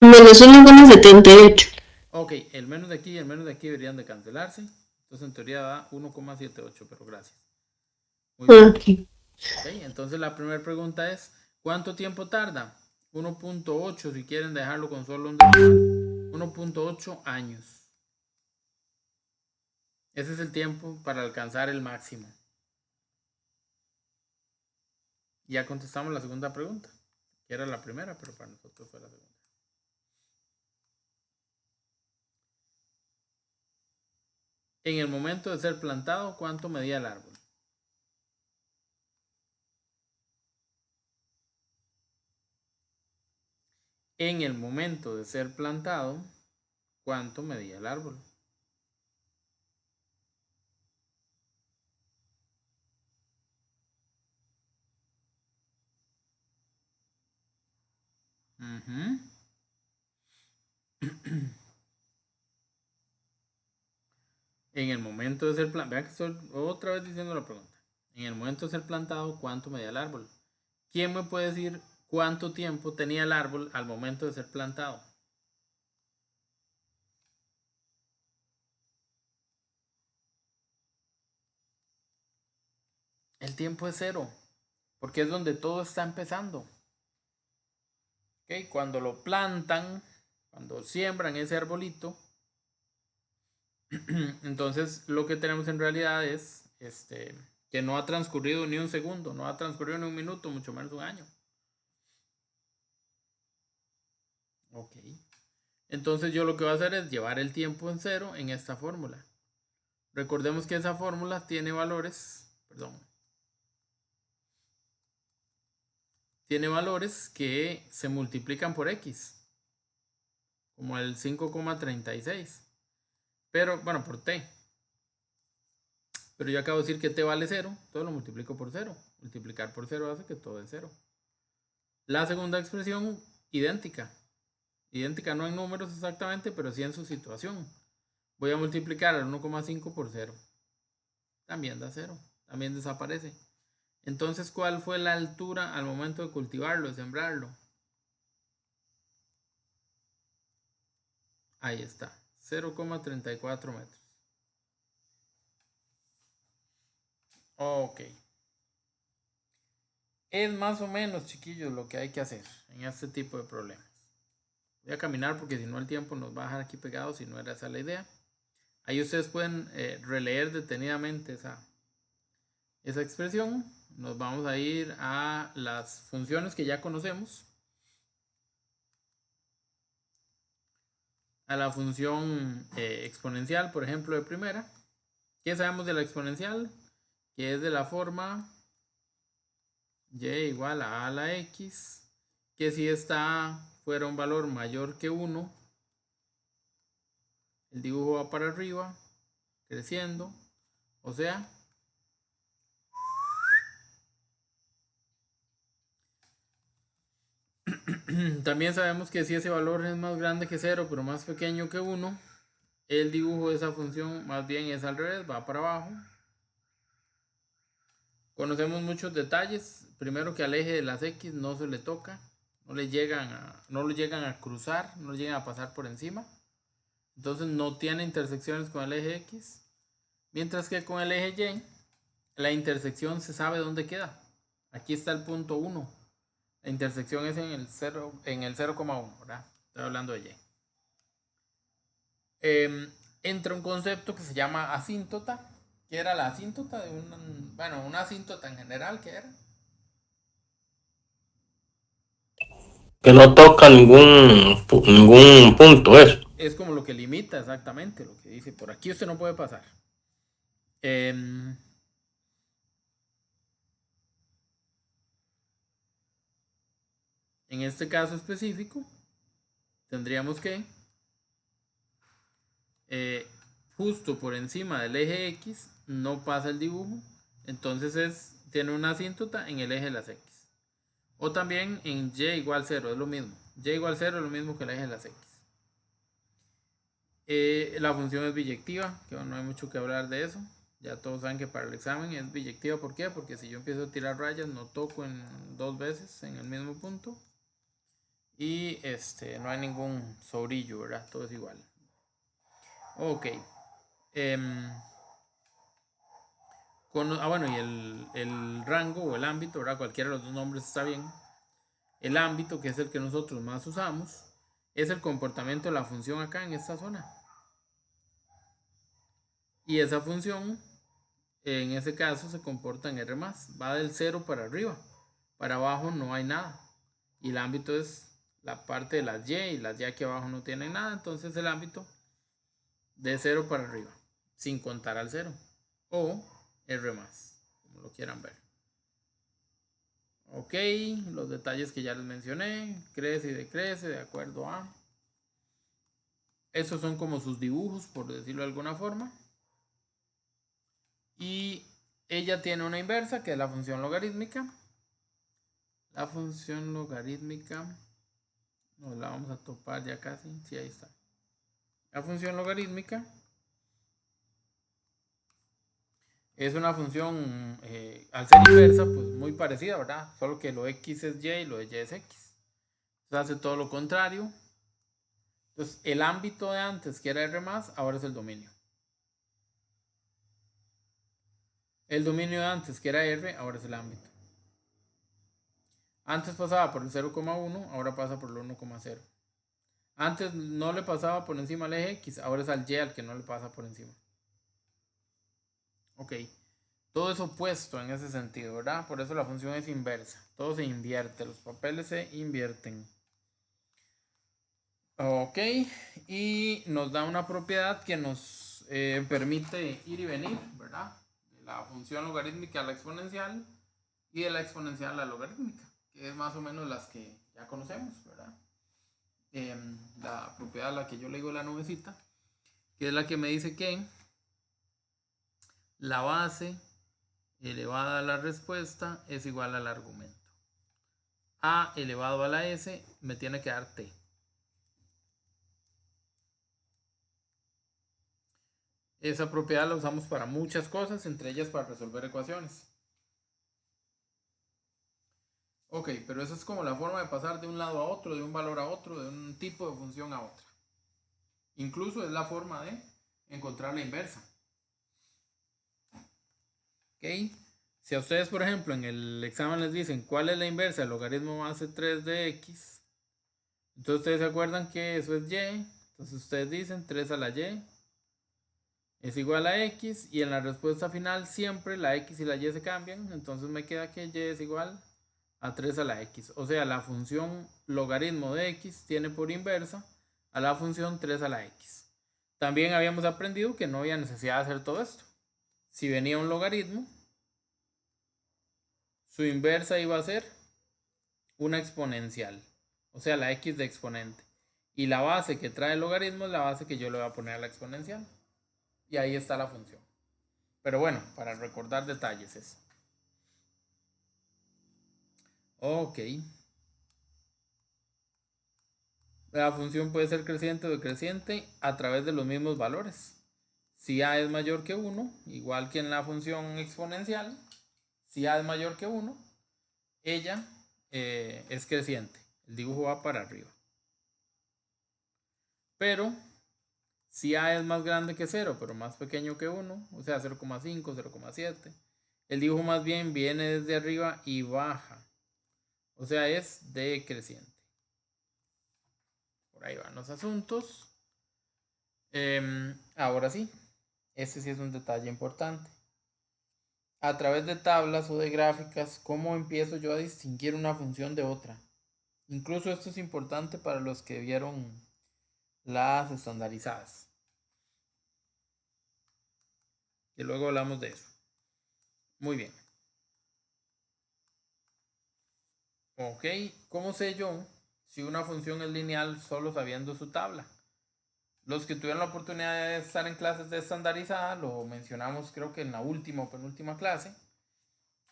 Menos 1,78. Ok, el menos de aquí y el menos de aquí deberían de cancelarse. Entonces en teoría da 1,78, pero gracias. Muy bien. Ok. Ok, entonces la primera pregunta es, ¿cuánto tiempo tarda? 1.8, si quieren dejarlo con solo un decimal, 1.8 años. Ese es el tiempo para alcanzar el máximo. Ya contestamos la segunda pregunta, que era la primera, pero para nosotros fue la segunda. En el momento de ser plantado, ¿cuánto medía el árbol? En el momento de ser plantado, ¿cuánto medía el árbol? En el momento de ser plantado, vean que estoy otra vez diciendo la pregunta. En el momento de ser plantado, ¿cuánto medía el árbol? ¿Quién me puede decir cuánto tiempo tenía el árbol al momento de ser plantado? El tiempo es 0, porque es donde todo está empezando. ¿Okay? Cuando lo plantan, cuando siembran ese arbolito, entonces lo que tenemos en realidad es que no ha transcurrido ni un segundo, no ha transcurrido ni un minuto, mucho menos un año. Ok. Entonces yo lo que voy a hacer es llevar el tiempo en 0 en esta fórmula. Recordemos que esa fórmula tiene valores, tiene valores que se multiplican por x, como el 5,36, pero bueno, por t. Pero yo acabo de decir que t vale 0, entonces lo multiplico por 0. Multiplicar por 0 hace que todo es 0. La segunda expresión, idéntica. Idéntica no en números exactamente, pero sí en su situación. Voy a multiplicar el 1,5 por 0. También da 0. También desaparece. Entonces, ¿cuál fue la altura al momento de cultivarlo, de sembrarlo? Ahí está. 0,34 metros. Ok. Es más o menos, chiquillos, lo que hay que hacer en este tipo de problemas. Voy a caminar porque si no el tiempo nos va a dejar aquí pegados, si no era esa la idea. Ahí ustedes pueden releer detenidamente esa expresión. Nos vamos a ir a las funciones que ya conocemos. A la función exponencial, por ejemplo, de primera. ¿Qué sabemos de la exponencial? Que es de la forma y igual a la x, que si esta fuera un valor mayor que 1, el dibujo va para arriba, creciendo, o sea, también sabemos que si ese valor es más grande que 0, pero más pequeño que 1, el dibujo de esa función más bien es al revés, va para abajo. Conocemos muchos detalles. Primero, que al eje de las x no se le toca, no lo llegan a cruzar, no llegan a pasar por encima. Entonces no tiene intersecciones con el eje x. Mientras que con el eje y, la intersección se sabe dónde queda. Aquí está el punto 1. La La intersección es en el 0,1, ¿verdad? Estoy hablando de y. Entra un concepto que se llama asíntota. ¿Qué era la asíntota? Una asíntota en general, ¿qué era? Que no toca ningún punto, eso. Es como lo que limita exactamente, lo que dice, por aquí usted no puede pasar. En este caso específico, tendríamos que justo por encima del eje X no pasa el dibujo, entonces tiene una asíntota en el eje de las X. O también en Y igual 0, es lo mismo. Y igual 0 es lo mismo que el eje de las X. La función es biyectiva, que no hay mucho que hablar de eso. Ya todos saben que para el examen es biyectiva. ¿Por qué? Porque si yo empiezo a tirar rayas, no toco en 2 veces en el mismo punto. Y no hay ningún sobrillo, ¿verdad? Todo es igual. Ok. Y el rango o el ámbito, ¿verdad? Cualquiera de los dos nombres está bien. El ámbito, que es el que nosotros más usamos, es el comportamiento de la función acá en esta zona. Y esa función, en ese caso, se comporta en R+. Va del 0 para arriba. Para abajo no hay nada. Y el ámbito es la parte de las Y las Y aquí abajo no tienen nada. Entonces el ámbito de 0 para arriba, sin contar al 0. O R+, como lo quieran ver. Ok, los detalles que ya les mencioné. Crece y decrece de acuerdo a. Esos son como sus dibujos, por decirlo de alguna forma. Y ella tiene una inversa, que es la función logarítmica. La función logarítmica, nos la vamos a topar ya casi. Sí, ahí está. La función logarítmica es una función, al ser inversa, pues muy parecida, ¿verdad? Solo que lo X es Y y lo de Y es X. Entonces hace todo lo contrario. Entonces el ámbito de antes, que era R+, ahora es el dominio. El dominio de antes, que era R, ahora es el ámbito. Antes pasaba por el 0,1, ahora pasa por el 1,0. Antes no le pasaba por encima al eje X, ahora es al Y al que no le pasa por encima. Ok. Todo es opuesto en ese sentido, ¿verdad? Por eso la función es inversa. Todo se invierte, los papeles se invierten. Ok. Y nos da una propiedad que nos permite ir y venir, ¿verdad? De la función logarítmica a la exponencial y de la exponencial a la logarítmica, que es más o menos las que ya conocemos, ¿verdad? La propiedad a la que yo le digo la nubecita, que es la que me dice que la base elevada a la respuesta es igual al argumento. A elevado a la S me tiene que dar T. Esa propiedad la usamos para muchas cosas, entre ellas para resolver ecuaciones. Ok, pero esa es como la forma de pasar de un lado a otro, de un valor a otro, de un tipo de función a otra. Incluso es la forma de encontrar la inversa. Ok, si a ustedes, por ejemplo, en el examen les dicen cuál es la inversa del logaritmo base 3 de X, entonces ustedes se acuerdan que eso es Y, entonces ustedes dicen 3 a la Y es igual a X, y en la respuesta final siempre la X y la Y se cambian, entonces me queda que Y es igual a 3 a la X. O sea, la función logaritmo de X tiene por inversa a la función 3 a la X. También habíamos aprendido que no había necesidad de hacer todo esto. Si venía un logaritmo, su inversa iba a ser una exponencial, o sea, la X de exponente. Y la base que trae el logaritmo es la base que yo le voy a poner a la exponencial. Y ahí está la función. Pero bueno, para recordar detalles es. Ok. La función puede ser creciente o decreciente a través de los mismos valores. Si A es mayor que 1, igual que en la función exponencial, si A es mayor que 1, ella es creciente. El dibujo va para arriba. Pero si A es más grande que 0, pero más pequeño que 1, o sea 0,5, 0,7, el dibujo más bien viene desde arriba y baja. O sea, es decreciente. Por ahí van los asuntos. Ahora sí, este sí es un detalle importante. A través de tablas o de gráficas, ¿cómo empiezo yo a distinguir una función de otra? Incluso esto es importante para los que vieron las estandarizadas. Y luego hablamos de eso. Muy bien. Ok, ¿cómo sé yo si una función es lineal solo sabiendo su tabla? Los que tuvieron la oportunidad de estar en clases de estandarizada, lo mencionamos creo que en la última o penúltima clase.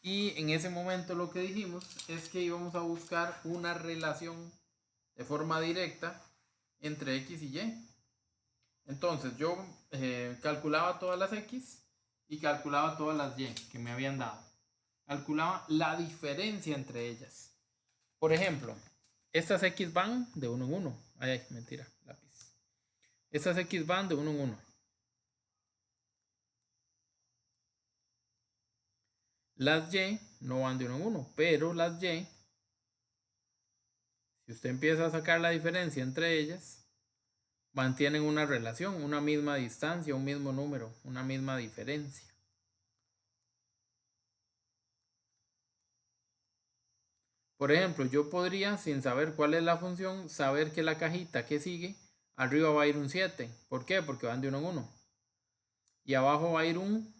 Y en ese momento lo que dijimos es que íbamos a buscar una relación de forma directa entre X y Y. Entonces yo calculaba todas las X y calculaba todas las Y que me habían dado. Calculaba la diferencia entre ellas. Por ejemplo, estas X van de 1 en 1. Ay, mentira, lápiz. Estas X van de 1 en 1. Las Y no van de 1 en 1, pero las Y, si usted empieza a sacar la diferencia entre ellas, mantienen una relación, una misma distancia, un mismo número, una misma diferencia. Por ejemplo, yo podría, sin saber cuál es la función, saber que la cajita que sigue, arriba va a ir un 7. ¿Por qué? Porque van de 1 en 1. Y abajo va a ir un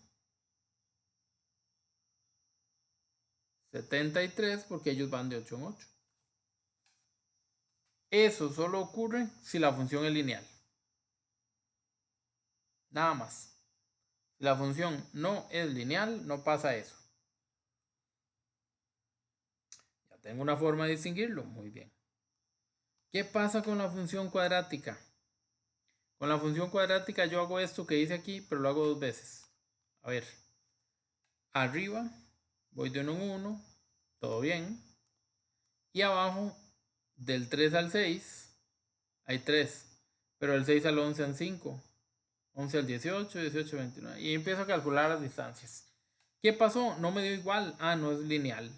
73 porque ellos van de 8 en 8. Eso solo ocurre si la función es lineal. Nada más. Si la función no es lineal, no pasa eso. Ya tengo una forma de distinguirlo. Muy bien. ¿Qué pasa con la función cuadrática? Con la función cuadrática yo hago esto que hice aquí, pero lo hago 2 veces. A ver. Arriba voy de 1 en 1. Todo bien. Y abajo, del 3 al 6, hay 3. Pero del 6 al 11 hay 5. 11 al 18, 18 al 29. Y empiezo a calcular las distancias. ¿Qué pasó? No me dio igual. Ah, no es lineal.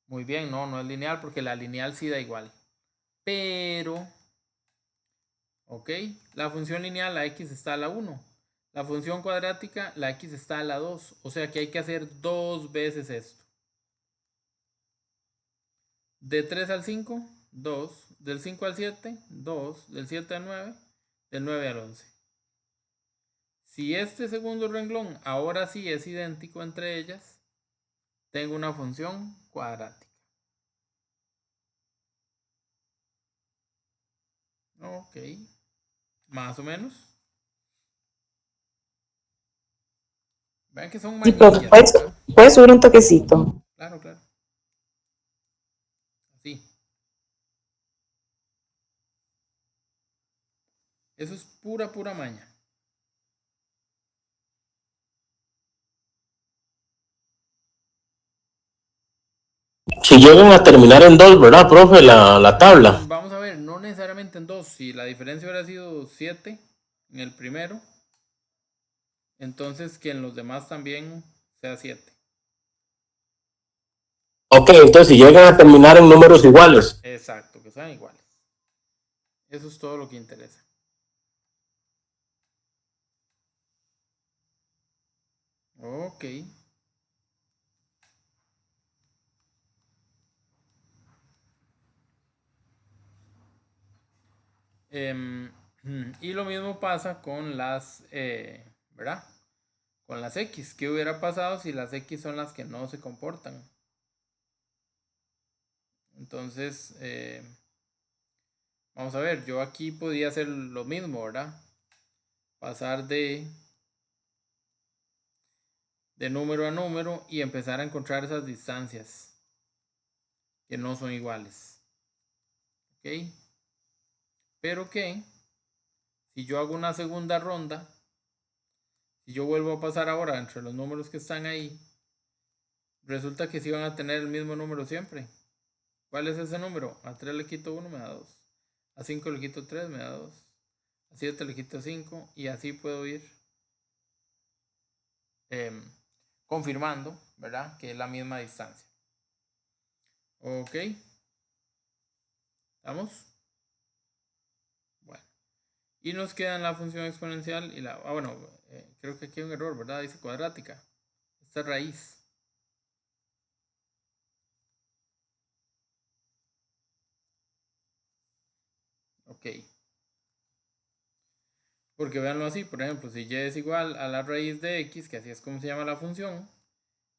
Muy bien, no es lineal porque la lineal sí da igual. Pero, ok, la función lineal, la x está a la 1. La función cuadrática, la x está a la 2. O sea que hay que hacer 2 veces esto. De 3 al 5, 2. Del 5 al 7, 2. Del 7 al 9, del 9 al 11. Si este segundo renglón ahora sí es idéntico entre ellas, tengo una función cuadrática. Ok, más o menos. Vean que son Sí, profe, manillas, ¿verdad? puedes subir un toquecito. Claro, claro. Así. Eso es pura maña. Si llegan a terminar en 2, ¿verdad, profe? La tabla. Vamos a ver, no necesariamente en 2. Si la diferencia hubiera sido 7 en el primero, entonces que en los demás también sea 7. Ok, entonces si llegan a terminar en números iguales. Exacto, que sean iguales. Eso es todo lo que interesa. Ok. Y lo mismo pasa con las, ¿verdad? Con las X. ¿Qué hubiera pasado si las X son las que no se comportan? Entonces, vamos a ver, yo aquí podía hacer lo mismo, ¿verdad? Pasar de número a número y empezar a encontrar esas distancias que no son iguales. ¿Ok? Pero que si yo hago una segunda ronda, si yo vuelvo a pasar ahora entre los números que están ahí, resulta que sí van a tener el mismo número siempre. ¿Cuál es ese número? A 3 le quito 1, me da 2. A 5 le quito 3, me da 2. A 7 le quito 5 y así puedo ir confirmando, ¿verdad? Que es la misma distancia. Ok. ¿Estamos? Bueno. Y nos quedan la función exponencial y la... Ah, bueno, creo que aquí hay un error, ¿verdad? Dice cuadrática. Esta raíz. Ok. Porque véanlo así, por ejemplo, si y es igual a la raíz de x, que así es como se llama la función,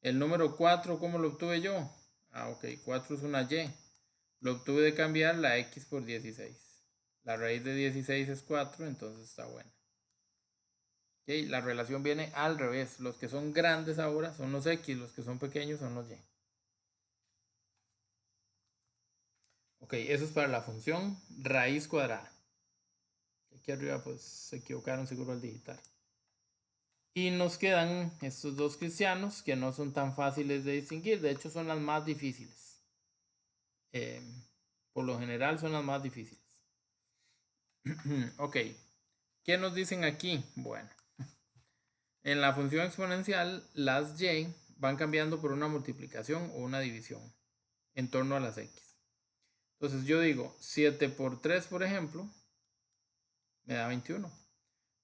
el número 4, ¿cómo lo obtuve yo? Ah, ok, 4 es una y. Lo obtuve de cambiar la x por 16. La raíz de 16 es 4, entonces está buena. Okay, la relación viene al revés. Los que son grandes ahora son los x, los que son pequeños son los y. Ok, eso es para la función raíz cuadrada. Aquí arriba pues se equivocaron seguro al digitar. Y nos quedan estos dos cristianos que no son tan fáciles de distinguir. De hecho son las más difíciles. Por lo general son las más difíciles. Ok. ¿Qué nos dicen aquí? Bueno. En la función exponencial, las y van cambiando por una multiplicación o una división en torno a las x. Entonces yo digo 7 por 3, por ejemplo, me da 21.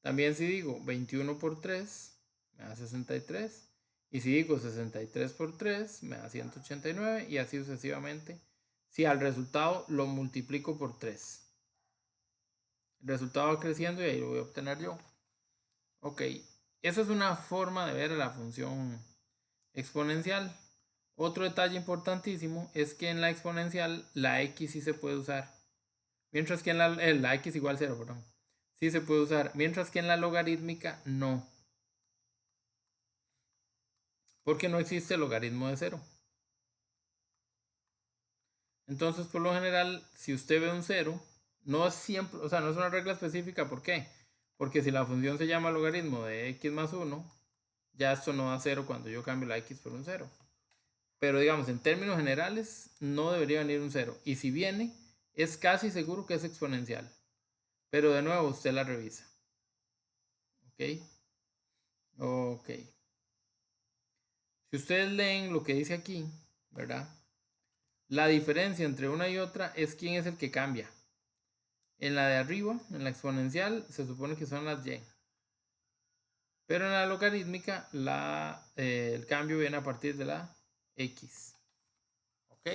También si digo 21 por 3, me da 63. Y si digo 63 por 3, me da 189 y así sucesivamente. Si al resultado lo multiplico por 3. El resultado va creciendo y ahí lo voy a obtener yo. Ok, esa es una forma de ver la función exponencial. Otro detalle importantísimo es que en la exponencial la x sí se puede usar. Mientras que en la x igual 0, perdón. Sí se puede usar. Mientras que en la logarítmica no. Porque no existe logaritmo de 0. Entonces, por lo general, si usted ve un 0, no es siempre, o sea, no es una regla específica. ¿Por qué? Porque si la función se llama logaritmo de x más 1, ya esto no da 0 cuando yo cambio la x por un 0. Pero digamos, en términos generales, no debería venir un 0. Y si viene, es casi seguro que es exponencial. Pero de nuevo, usted la revisa. ¿Ok? Ok. Si ustedes leen lo que dice aquí, ¿verdad? La diferencia entre una y otra es quién es el que cambia. En la de arriba, en la exponencial, se supone que son las y. Pero en la logarítmica, el cambio viene a partir de la x. ¿Ok?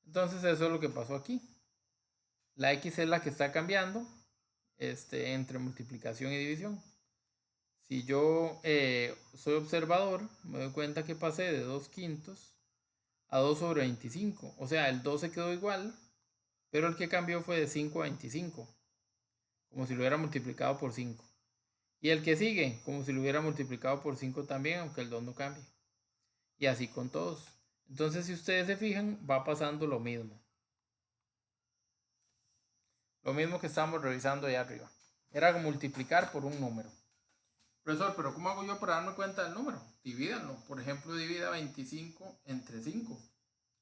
Entonces eso es lo que pasó aquí. La x es la que está cambiando entre multiplicación y división. Si yo soy observador, me doy cuenta que pasé de 2/5 a 2 sobre 25. O sea, el 2 se quedó igual, pero el que cambió fue de 5 a 25. Como si lo hubiera multiplicado por 5. Y el que sigue, como si lo hubiera multiplicado por 5 también, aunque el 2 no cambie. Y así con todos. Entonces, si ustedes se fijan, va pasando lo mismo. Lo mismo que estamos revisando allá arriba. Era multiplicar por un número. Profesor, pero ¿cómo hago yo para darme cuenta del número? Divídanlo. Por ejemplo, divida 25 entre 5.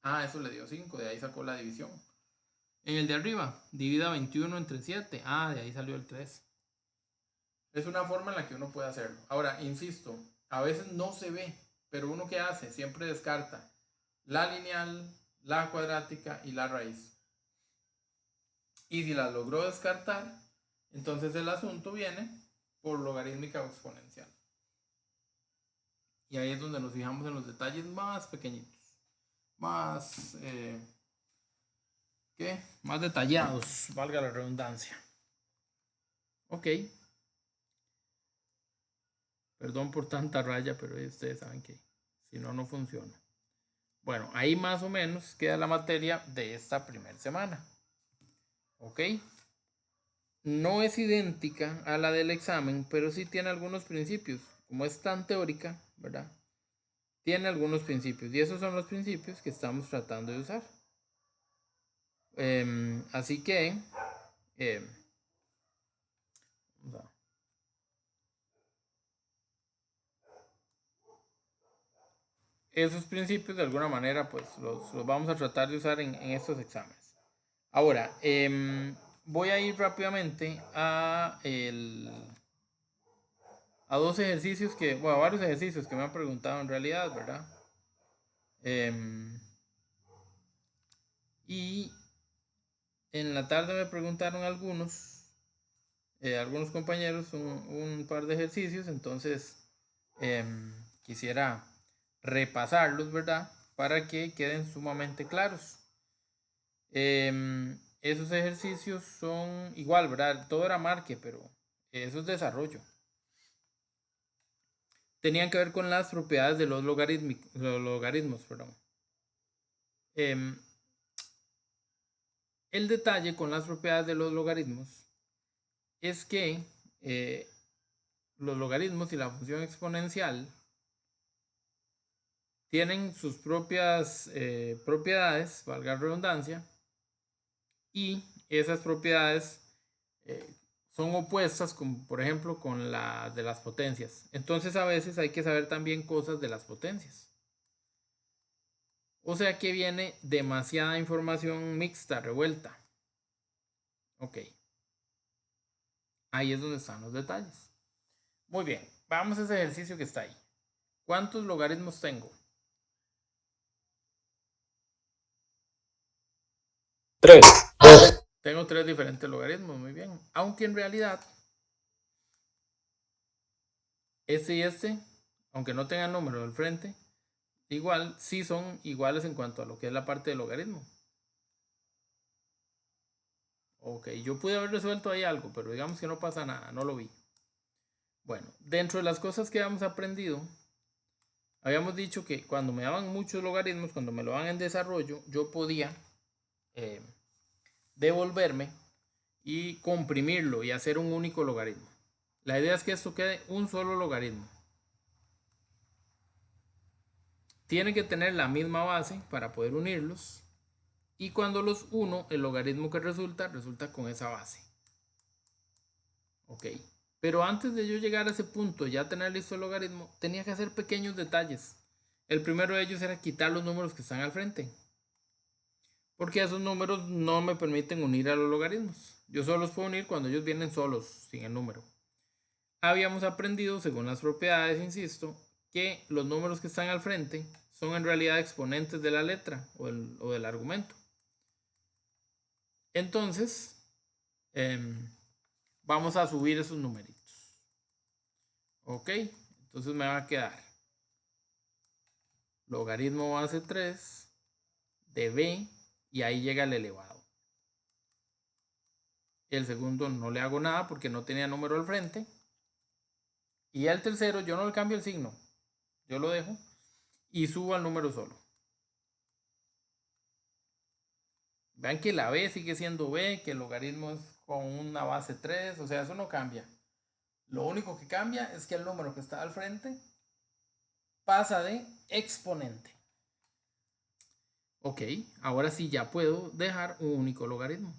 Ah, eso le dio 5, de ahí sacó la división. En el de arriba, divida 21 entre 7. Ah, de ahí salió el 3. Es una forma en la que uno puede hacerlo. Ahora, insisto, a veces no se ve, pero uno que hace siempre descarta la lineal, la cuadrática y la raíz. Y si las logró descartar, entonces el asunto viene por logarítmica o exponencial. Y ahí es donde nos fijamos en los detalles más pequeñitos, más, más detallados, valga la redundancia. Ok. Perdón por tanta raya, pero ustedes saben que si no, no funciona. Bueno, ahí más o menos queda la materia de esta primera semana. Ok. No es idéntica a la del examen, pero sí tiene algunos principios. Como es tan teórica, ¿verdad? Tiene algunos principios. Y esos son los principios que estamos tratando de usar. Así que... esos principios de alguna manera pues los vamos a tratar de usar en estos exámenes. Ahora, voy a ir rápidamente a dos ejercicios a varios ejercicios que me han preguntado en realidad, ¿verdad? Y en la tarde me preguntaron algunos compañeros un par de ejercicios, entonces quisiera repasarlos, ¿verdad? Para que queden sumamente claros. Esos ejercicios son igual, ¿verdad? Todo era marque, pero eso es desarrollo. Tenían que ver con las propiedades de los logaritmos, perdón. El detalle con las propiedades de los logaritmos es que los logaritmos y la función exponencial tienen sus propias propiedades, valga la redundancia, y esas propiedades son opuestas, como por ejemplo con la de las potencias. Entonces a veces hay que saber también cosas de las potencias. O sea que viene demasiada información mixta, revuelta. Ok. Ahí es donde están los detalles. Muy bien, vamos a ese ejercicio que está ahí. ¿Cuántos logaritmos tengo? 3. Tengo 3 diferentes logaritmos, muy bien. Aunque en realidad, este y este, aunque no tengan número del frente, igual sí son iguales en cuanto a lo que es la parte del logaritmo. Ok, yo pude haber resuelto ahí algo, pero digamos que no pasa nada, no lo vi. Bueno, dentro de las cosas que habíamos aprendido, habíamos dicho que cuando me daban muchos logaritmos, cuando me lo daban en desarrollo, yo podía devolverme y comprimirlo y hacer un único logaritmo. La idea es que esto quede un solo logaritmo. Tiene que tener la misma base para poder unirlos. Y cuando los uno, el logaritmo que resulta con esa base. Ok. Pero antes de yo llegar a ese punto, ya tener listo el logaritmo, tenía que hacer pequeños detalles. El primero de ellos era quitar los números que están al frente. Porque esos números no me permiten unir a los logaritmos. Yo solo los puedo unir cuando ellos vienen solos, sin el número. Habíamos aprendido, según las propiedades, insisto, que los números que están al frente son en realidad exponentes de la letra o del argumento. Entonces, vamos a subir esos numeritos. Ok, entonces me va a quedar logaritmo base 3 de b y ahí llega el elevado. El segundo no le hago nada porque no tenía número al frente. Y el tercero yo no le cambio el signo, yo lo dejo y subo al número solo. Vean que la b sigue siendo b, que el logaritmo es con una base 3, o sea, eso no cambia. Lo único que cambia es que el número que está al frente pasa de exponente. Ok, ahora sí ya puedo dejar un único logaritmo.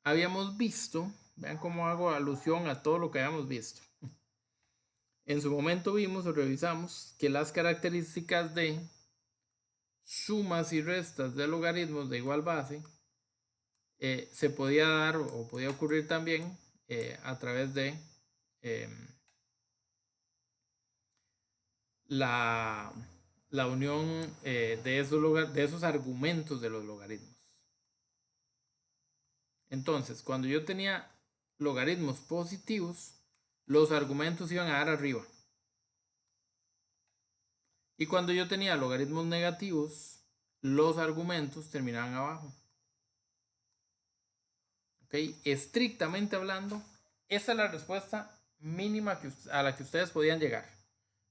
Habíamos visto, vean cómo hago alusión a todo lo que habíamos visto. En su momento vimos o revisamos que las características de sumas y restas de logaritmos de igual base se podía dar o podía ocurrir también a través de la unión de esos argumentos de los logaritmos. Entonces, cuando yo tenía logaritmos positivos, los argumentos iban a dar arriba. Y cuando yo tenía logaritmos negativos, los argumentos terminaban abajo. ¿Ok? Estrictamente hablando, esa es la respuesta mínima a la que ustedes podían llegar.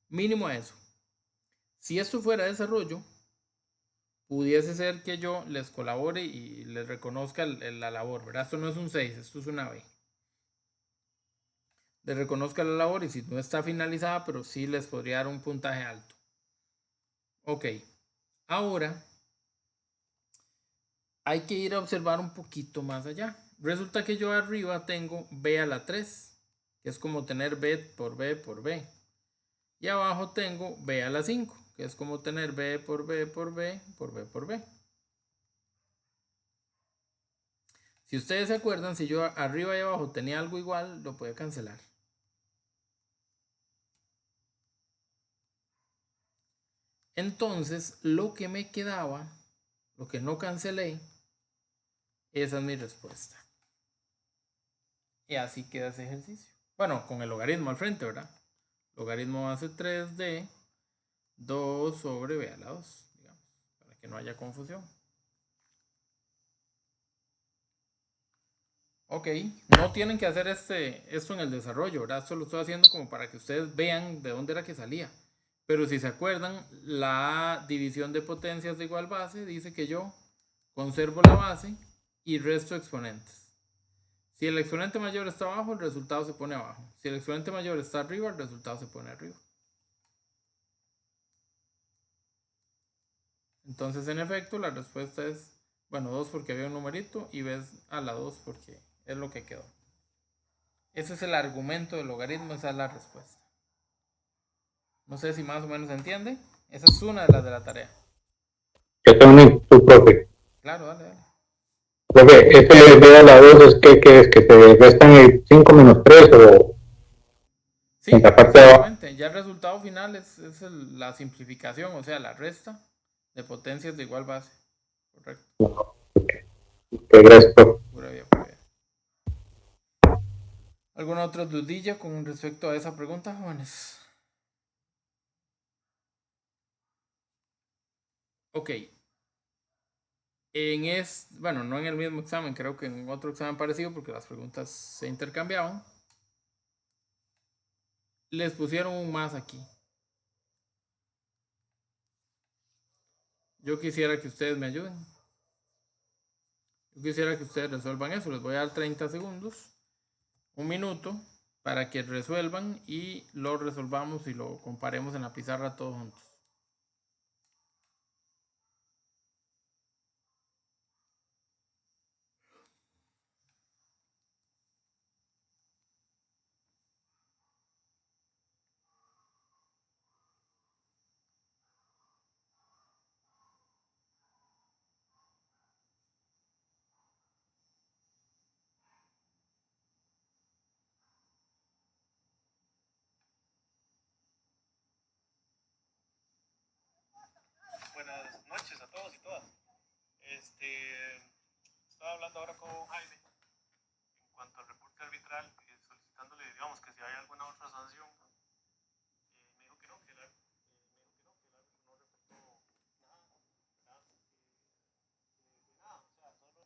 Mínimo a eso. Si esto fuera desarrollo, pudiese ser que yo les colabore y les reconozca la labor, ¿verdad? Esto no es un 6, esto es una B. Les reconozca la labor y si no está finalizada, pero sí les podría dar un puntaje alto. Ok, ahora hay que ir a observar un poquito más allá. Resulta que yo arriba tengo b a la 3, que es como tener b por b por b. Y abajo tengo b a la 5, que es como tener b por b por b por b por b. Si ustedes se acuerdan, si yo arriba y abajo tenía algo igual, lo puedo cancelar. Entonces, lo que me quedaba lo que no cancelé, esa es mi respuesta. Y así queda ese ejercicio. Bueno, con el logaritmo al frente, ¿verdad? Logaritmo base 3 de 2 sobre b a la 2, digamos, para que no haya confusión. Ok, no tienen que hacer esto en el desarrollo, ¿verdad? Esto lo estoy haciendo como para que ustedes vean de dónde era que salía. Pero si se acuerdan, la división de potencias de igual base dice que yo conservo la base y resto exponentes. Si el exponente mayor está abajo, el resultado se pone abajo. Si el exponente mayor está arriba, el resultado se pone arriba. Entonces, en efecto, la respuesta es, bueno, 2 porque había un numerito y ves a la 2 porque es lo que quedó. Ese es el argumento del logaritmo, esa es la respuesta. No sé si más o menos se entiende. Esa es una de las de la tarea. ¿Qué también tu profe? Claro, dale, dale. Profe, este B a la 2 es que te restan el 5 menos 3 o Sí, en la parte de abajo. exactamente. Ya el resultado final es la simplificación, o sea, la resta de potencias de igual base. Correcto. Gracias, profe. Pura vida, pura vida. ¿Alguna otra dudilla con respecto a esa pregunta, jóvenes? Ok. Bueno, no en el mismo examen, creo que en otro examen parecido, porque las preguntas se intercambiaban. Les pusieron un más aquí. Yo quisiera que ustedes me ayuden. Yo quisiera que ustedes resuelvan eso. Les voy a dar 30 segundos, un minuto, para que resuelvan y lo resolvamos y lo comparemos en la pizarra todos juntos. Buenas noches a todos y todas. Estaba hablando ahora con Jaime en cuanto al reporte arbitral, solicitándole, digamos, que si hay alguna otra sanción. Me dijo que no, que el árbitro no reportó nada, ¿verdad? De nada, o sea, solo.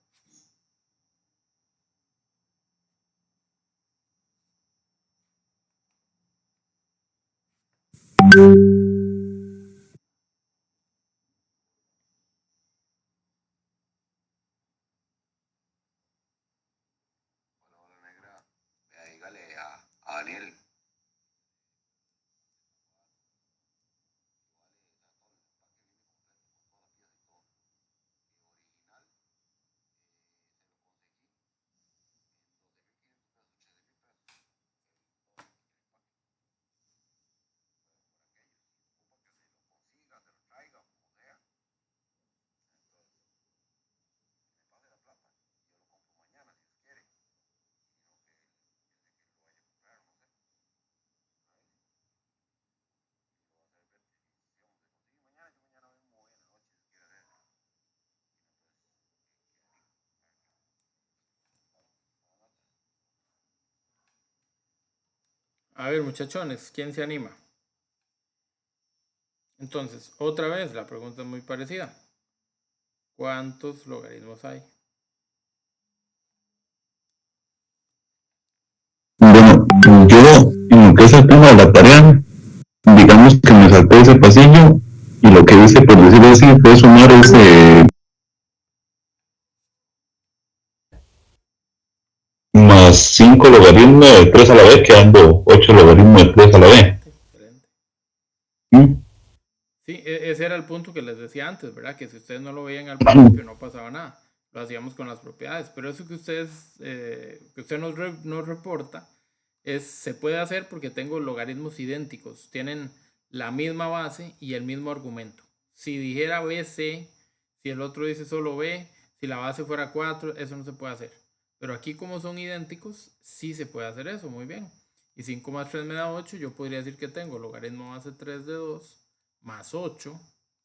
Dígale a Daniel. A ver, muchachones, ¿quién se anima? Entonces, otra vez, la pregunta es muy parecida. ¿Cuántos logaritmos hay? Bueno, yo en lo que es el tema de la tarea, digamos que me salté ese pasillo y lo que hice, por decirlo así, fue sumar ese más 5 logaritmos de 3 a la b, quedando 8 logaritmos de 3 a la b. Excelente. ¿Mm? Sí, ese era el punto que les decía antes, ¿verdad? Que si ustedes no lo veían al principio no pasaba nada. Lo hacíamos con las propiedades. Pero eso que usted nos reporta se puede hacer porque tengo logaritmos idénticos. Tienen la misma base y el mismo argumento. Si dijera BC, si el otro dice solo B, si la base fuera 4, eso no se puede hacer. Pero aquí como son idénticos, sí se puede hacer eso, muy bien. Y 5 más 3 me da 8, yo podría decir que tengo logaritmo base 3 de 2 más 8,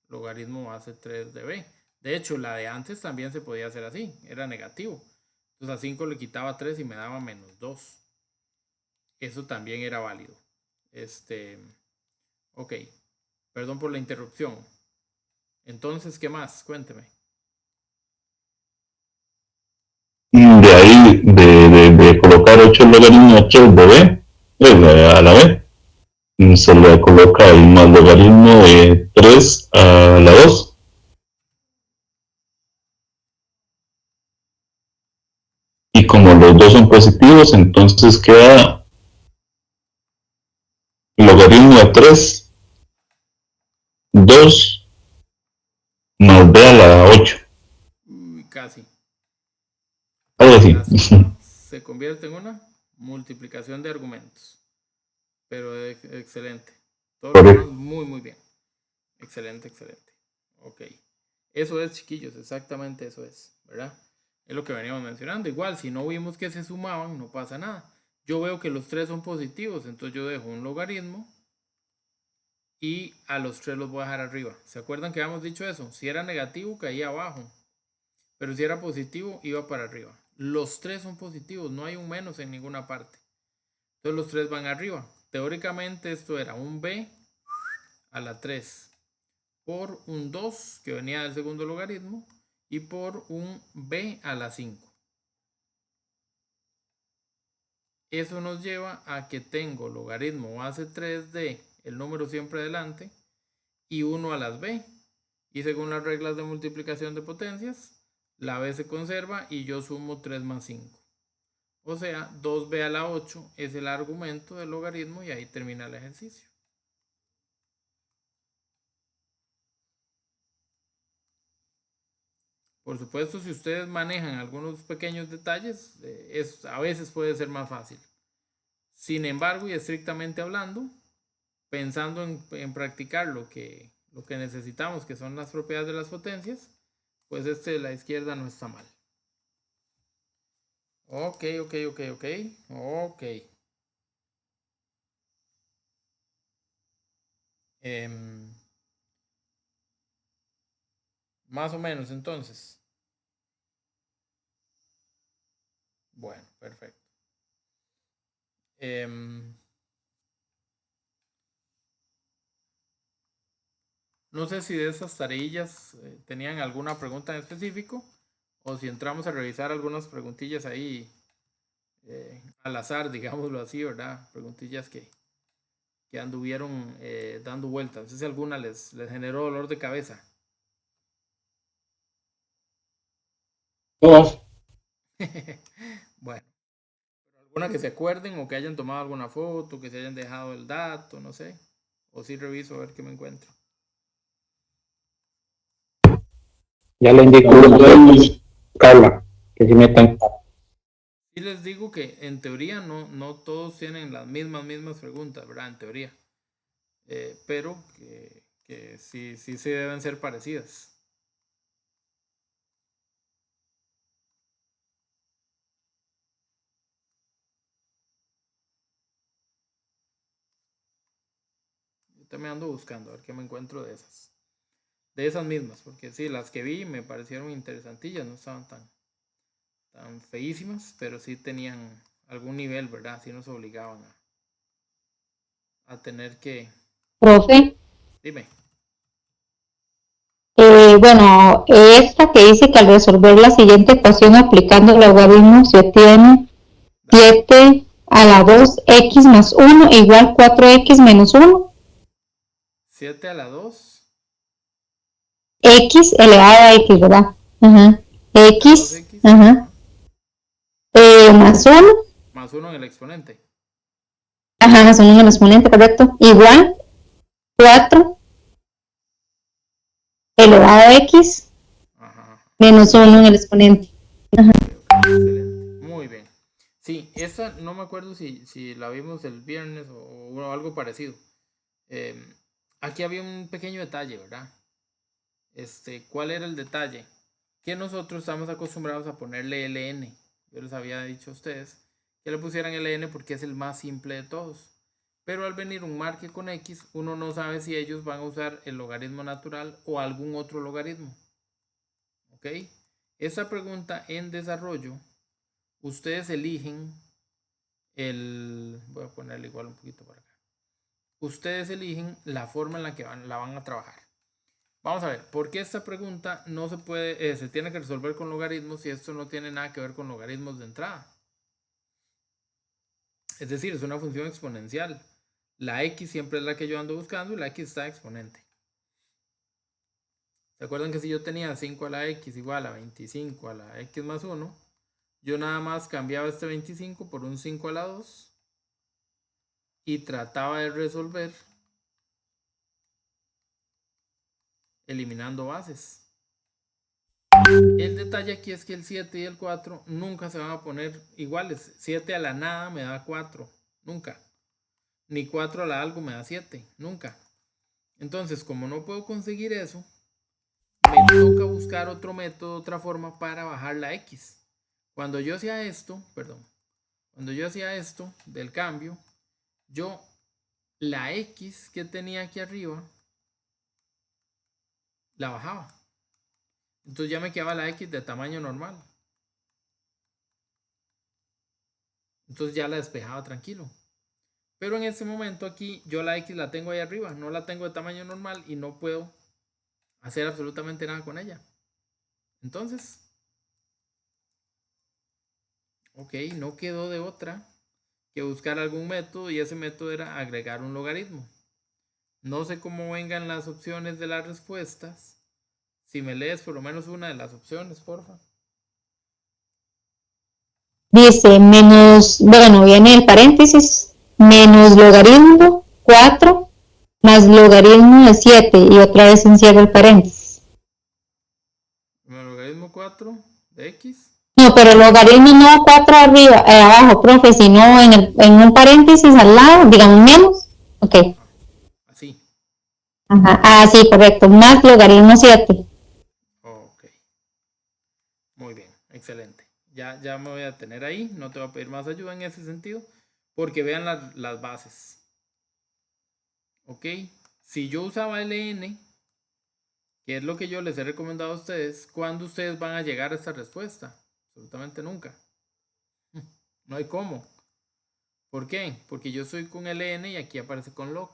logaritmo base 3 de b. De hecho, la de antes también se podía hacer así, era negativo. Entonces a 5 le quitaba 3 y me daba -2. Eso también era válido. Ok, perdón por la interrupción. Entonces, ¿qué más? Cuénteme. De ahí, de colocar 8 logaritmo 3 de b, pues a la b, se le coloca el más logaritmo de 3 a la 2. Y como los dos son positivos, entonces queda logaritmo de 3, 2 más b a la 8. Uy, casi. Algo así. La suma se convierte en una multiplicación de argumentos. Pero excelente. Todo lo demás muy, muy bien. Excelente, excelente. Ok. Eso es, chiquillos, exactamente eso es, ¿verdad? Es lo que veníamos mencionando. Igual, si no vimos que se sumaban, no pasa nada. Yo veo que los 3 son positivos, entonces yo dejo un logaritmo y a los 3 los voy a dejar arriba. ¿Se acuerdan que habíamos dicho eso? Si era negativo, caía abajo. Pero si era positivo, iba para arriba. Los 3 son positivos, no hay un menos en ninguna parte. Entonces los 3 van arriba. Teóricamente esto era un b a la 3 por un 2 que venía del segundo logaritmo y por un b a la 5. Eso nos lleva a que tengo logaritmo base 3 de el número siempre adelante y 1 a las b. Y según las reglas de multiplicación de potencias, la b se conserva y yo sumo 3 más 5. O sea, 2b a la 8 es el argumento del logaritmo y ahí termina el ejercicio. Por supuesto, si ustedes manejan algunos pequeños detalles, a veces puede ser más fácil. Sin embargo, y estrictamente hablando, pensando en practicar lo que necesitamos, que son las propiedades de las potencias, pues este de la izquierda no está mal. Ok. Más o menos, entonces. Bueno, perfecto. No sé si de esas tareillas tenían alguna pregunta en específico o si entramos a revisar algunas preguntillas ahí al azar, digámoslo así, ¿verdad? Preguntillas que anduvieron dando vueltas. No sé si alguna les generó dolor de cabeza. Todas. Bueno, alguna que se acuerden o que hayan tomado alguna foto, que se hayan dejado el dato, no sé. O si reviso a ver qué me encuentro. Ya le indico Carla, que se metan. Sí les digo que en teoría no todos tienen las mismas preguntas, ¿verdad? En teoría. Pero que sí se deben ser parecidas. Yo también ando buscando a ver qué me encuentro de esas. De esas mismas, porque sí, las que vi me parecieron interesantillas, no estaban tan feísimas, pero sí tenían algún nivel, ¿verdad? Sí nos obligaban a tener que... Profe, Dime. bueno, esta que dice que al resolver la siguiente ecuación aplicando el logaritmo se obtiene 7 a la 2x más 1 igual 4x menos 1. 7 a la 2. X elevado a x, ¿verdad? Ajá. X, ajá. Más 1. Más 1 en el exponente. Ajá, más 1 en el exponente, correcto. Igual 4 elevado a x menos 1 en el exponente. Ajá. Excelente. Muy bien. Sí, esta no me acuerdo si la vimos el viernes o algo parecido. Aquí había un pequeño detalle, ¿verdad? ¿Cuál era el detalle? Que nosotros estamos acostumbrados a ponerle ln. Yo les había dicho a ustedes que le pusieran ln porque es el más simple de todos. Pero al venir un marque con x, uno no sabe si ellos van a usar el logaritmo natural o algún otro logaritmo. ¿Ok? Esta pregunta en desarrollo, ustedes eligen voy a ponerle igual un poquito para acá. Ustedes eligen la forma en la que la van a trabajar. Vamos a ver, ¿por qué esta pregunta no se puede, se tiene que resolver con logaritmos si esto no tiene nada que ver con logaritmos de entrada? Es decir, es una función exponencial. La x siempre es la que yo ando buscando y la x está exponente. ¿Se acuerdan que si yo tenía 5 a la x igual a 25 a la x más 1, yo nada más cambiaba este 25 por un 5 a la 2 y trataba de resolver eliminando bases? El detalle aquí es que el 7 y el 4 nunca se van a poner iguales. 7 a la nada me da 4, nunca. Ni 4 a la algo me da 7, nunca. Entonces, como no puedo conseguir eso, me toca buscar otro método, otra forma para bajar la x. Cuando yo hacía esto, del cambio, yo la x que tenía aquí arriba la bajaba. Entonces ya me quedaba la x de tamaño normal. Entonces ya la despejaba tranquilo. Pero en este momento aquí yo la x la tengo ahí arriba, no la tengo de tamaño normal y no puedo hacer absolutamente nada con ella. Entonces, ok, no quedó de otra que buscar algún método y ese método era agregar un logaritmo. No sé cómo vengan las opciones de las respuestas. Si me lees por lo menos una de las opciones, porfa. Dice menos, bueno, viene el paréntesis, menos logaritmo 4 más logaritmo de 7 y otra vez encierra el paréntesis. Logaritmo 4 de x. No, pero logaritmo no 4 arriba, abajo, profe, sino en un paréntesis al lado, digamos menos. Ok. Así. Ajá, ah, sí, correcto, más logaritmo 7. Ok. Muy bien, excelente. Ya me voy a detener ahí, no te voy a pedir más ayuda en ese sentido, porque vean las bases. Ok, si yo usaba ln, que es lo que yo les he recomendado a ustedes, ¿cuándo ustedes van a llegar a esta respuesta? Absolutamente nunca. No hay cómo. ¿Por qué? Porque yo soy con ln y aquí aparece con log.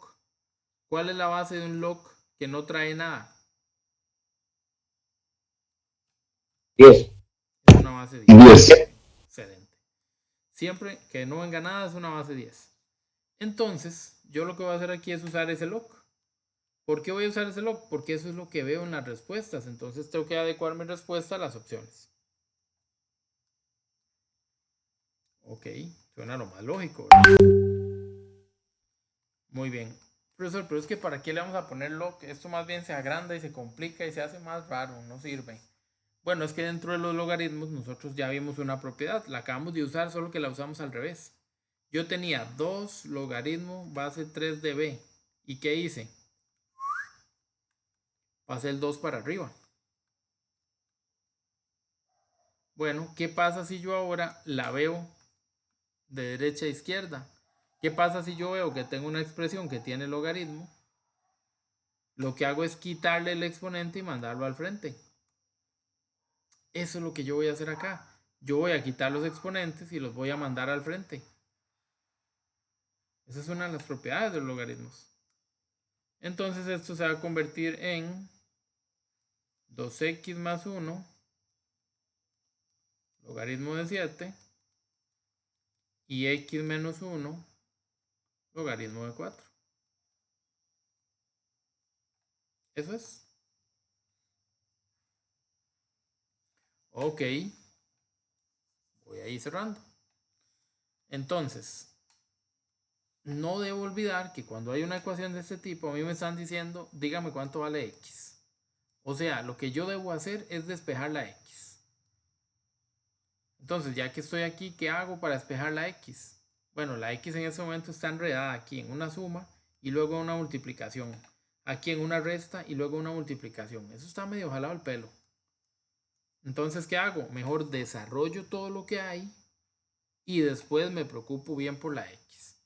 ¿Cuál es la base de un log que no trae nada? 10. Es una base 10. Excelente. Siempre que no venga nada es una base 10. Entonces, yo lo que voy a hacer aquí es usar ese log. ¿Por qué voy a usar ese log? Porque eso es lo que veo en las respuestas. Entonces tengo que adecuar mi respuesta a las opciones. Ok, suena lo más lógico, ¿verdad? Muy bien. Profesor, pero es que ¿para qué le vamos a poner log? Esto más bien se agranda y se complica y se hace más raro, no sirve. Bueno, es que dentro de los logaritmos nosotros ya vimos una propiedad, la acabamos de usar, solo que la usamos al revés. Yo tenía 2 logaritmo base 3 de b. ¿Y qué hice? Pasé el 2 para arriba. Bueno, ¿qué pasa si yo ahora la veo de derecha a izquierda? ¿Qué pasa si yo veo que tengo una expresión que tiene logaritmo? Lo que hago es quitarle el exponente y mandarlo al frente. Eso es lo que yo voy a hacer acá. Yo voy a quitar los exponentes y los voy a mandar al frente. Esa es una de las propiedades de los logaritmos. Entonces esto se va a convertir en 2x más 1 logaritmo de 7 y x menos 1 logaritmo de 4. Eso es. Ok. Voy a ir cerrando. Entonces, no debo olvidar que cuando hay una ecuación de este tipo, a mí me están diciendo, dígame cuánto vale x. O sea, lo que yo debo hacer es despejar la x. Entonces, ya que estoy aquí, ¿qué hago para despejar la x? Bueno, la x en este momento está enredada aquí en una suma y luego una multiplicación. Aquí en una resta y luego una multiplicación. Eso está medio jalado el pelo. Entonces, ¿qué hago? Mejor desarrollo todo lo que hay y después me preocupo bien por la x.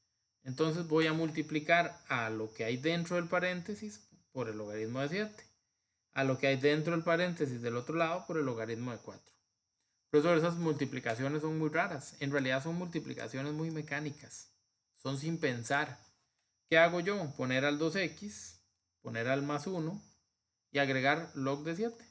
Entonces voy a multiplicar a lo que hay dentro del paréntesis por el logaritmo de 7. a lo que hay dentro del paréntesis del otro lado por el logaritmo de 4. Por eso esas multiplicaciones son muy raras. En realidad son multiplicaciones muy mecánicas. Son sin pensar. ¿Qué hago yo? Poner al 2x, poner al más 1 y agregar log de 7.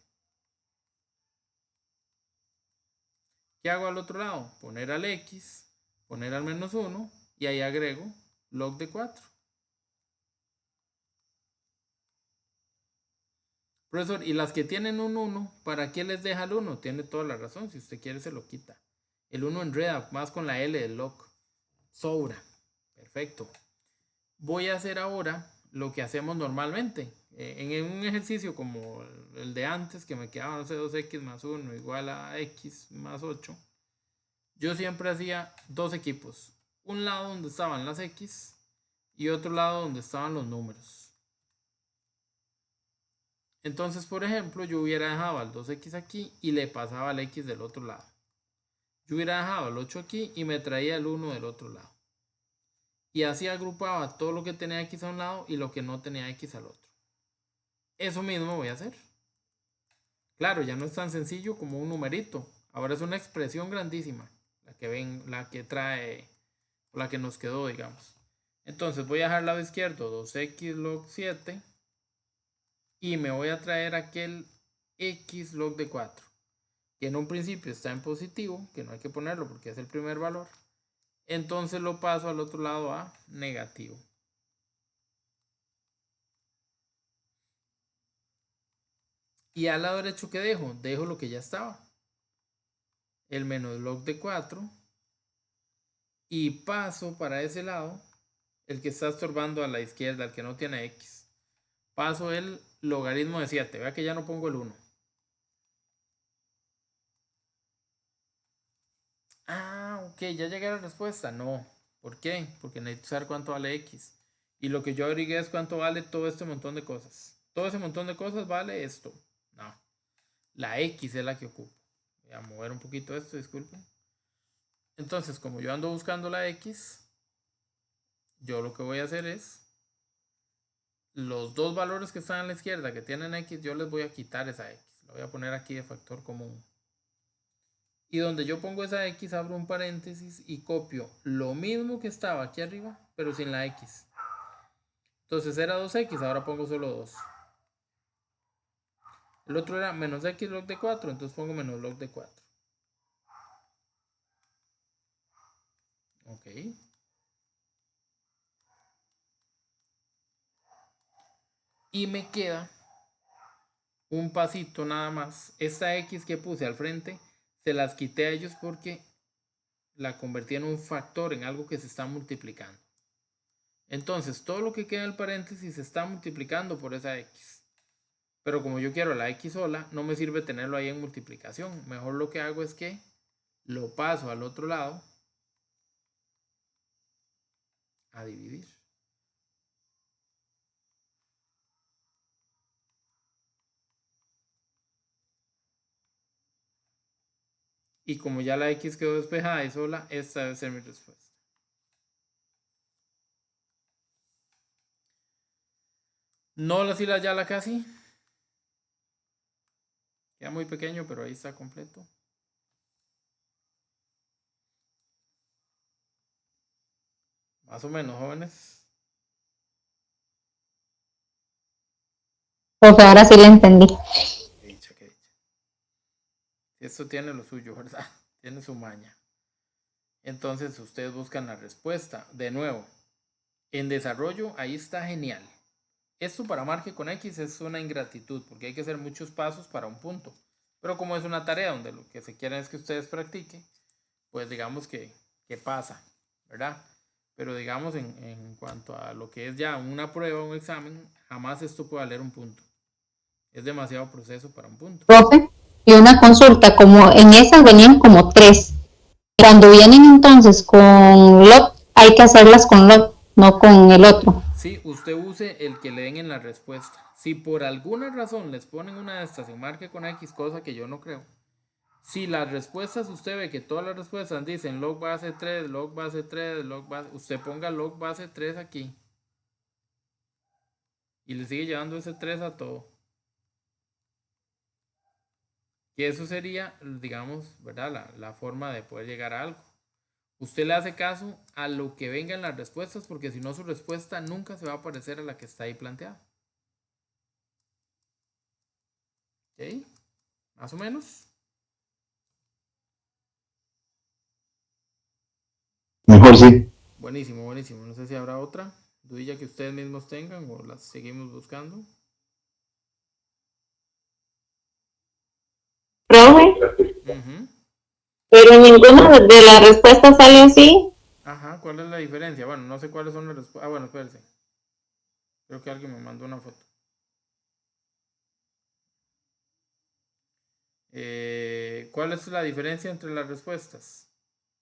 ¿Qué hago al otro lado? Poner al x, poner al menos 1 y ahí agrego log de 4. Profesor, ¿y las que tienen un 1, para qué les deja el 1? Tiene toda la razón, si usted quiere se lo quita. El 1 enreda más con la L del log. Sobra. Perfecto. Voy a hacer ahora lo que hacemos normalmente. En un ejercicio como el de antes, que me quedaba, no sé, 2x más 1 igual a x más 8. Yo siempre hacía dos equipos. Un lado donde estaban las x y otro lado donde estaban los números. Entonces, por ejemplo, yo hubiera dejado al 2x aquí y le pasaba al x del otro lado. Yo hubiera dejado el 8 aquí y me traía el 1 del otro lado. Y así agrupaba todo lo que tenía x a un lado y lo que no tenía x al otro. Eso mismo voy a hacer. Claro, ya no es tan sencillo como un numerito. Ahora es una expresión grandísima. La que ven, la que trae, la que nos quedó, digamos. Entonces voy a dejar al lado izquierdo 2x log 7. Y me voy a traer aquel x log de 4. Que en un principio está en positivo, que no hay que ponerlo porque es el primer valor. Entonces lo paso al otro lado a negativo. Y al lado derecho, ¿qué dejo? Dejo lo que ya estaba. El menos log de 4. Y paso para ese lado, el que está estorbando a la izquierda, el que no tiene x. Paso el logaritmo de 7. Vea que ya no pongo el 1. Ah, ok, ya llegué a la respuesta. No. ¿Por qué? Porque necesito saber cuánto vale x. Y lo que yo averigué es cuánto vale todo este montón de cosas. Todo ese montón de cosas vale esto. No. La x es la que ocupo. Voy a mover un poquito esto, disculpen. Entonces, como yo ando buscando la x, yo lo que voy a hacer es los dos valores que están a la izquierda que tienen x, yo les voy a quitar esa x. Lo voy a poner aquí de factor común. Y donde yo pongo esa x, abro un paréntesis y copio lo mismo que estaba aquí arriba, pero sin la x. Entonces era 2x, ahora pongo solo 2. El otro era menos x log de 4, entonces pongo menos log de 4. Ok. Y me queda un pasito nada más. Esta x que puse al frente, se las quité a ellos porque la convertí en un factor, en algo que se está multiplicando. Entonces, todo lo que queda en el paréntesis se está multiplicando por esa x. Pero como yo quiero la x sola, no me sirve tenerlo ahí en multiplicación. Mejor lo que hago es que lo paso al otro lado a dividir. Y como ya la x quedó despejada y sola, esta debe ser mi respuesta. No la fila ya la casi. Queda muy pequeño, pero ahí está completo. Más o menos, jóvenes. Pues ahora sí la entendí. Qué dicha, qué dicha. Esto tiene lo suyo, ¿verdad? Tiene su maña. Entonces ustedes buscan la respuesta. De nuevo, en desarrollo, ahí está genial. Esto para marque con X es una ingratitud, porque hay que hacer muchos pasos para un punto. Pero como es una tarea donde lo que se quiere es que ustedes practiquen, pues digamos que pasa, ¿verdad? Pero digamos en cuanto a lo que es ya una prueba, un examen, jamás esto puede valer un punto. Es demasiado proceso para un punto. Profe, y una consulta, como en esas venían como 3. Cuando vienen entonces con log, hay que hacerlas con log, no con el otro. Sí, usted use el que le den en la respuesta. Si por alguna razón les ponen una de estas en marque con X, cosa que yo no creo. Si las respuestas, usted ve que todas las respuestas dicen log base 3, log base 3, log base, usted ponga log base 3 aquí. Y le sigue llevando ese 3 a todo. Que eso sería, digamos, ¿verdad? La forma de poder llegar a algo. Usted le hace caso a lo que venga en las respuestas, porque si no su respuesta nunca se va a parecer a la que está ahí planteada. ¿Ok? Más o menos. Mejor sí. Buenísimo, buenísimo. No sé si habrá otra dudilla que ustedes mismos tengan o las seguimos buscando. Profe, Ujú. pero ninguna de las respuestas sale así. Ajá, ¿cuál es la diferencia? Bueno, no sé cuáles son las respuestas. Ah, bueno, espérense. Creo que alguien me mandó una foto. ¿Cuál es la diferencia entre las respuestas?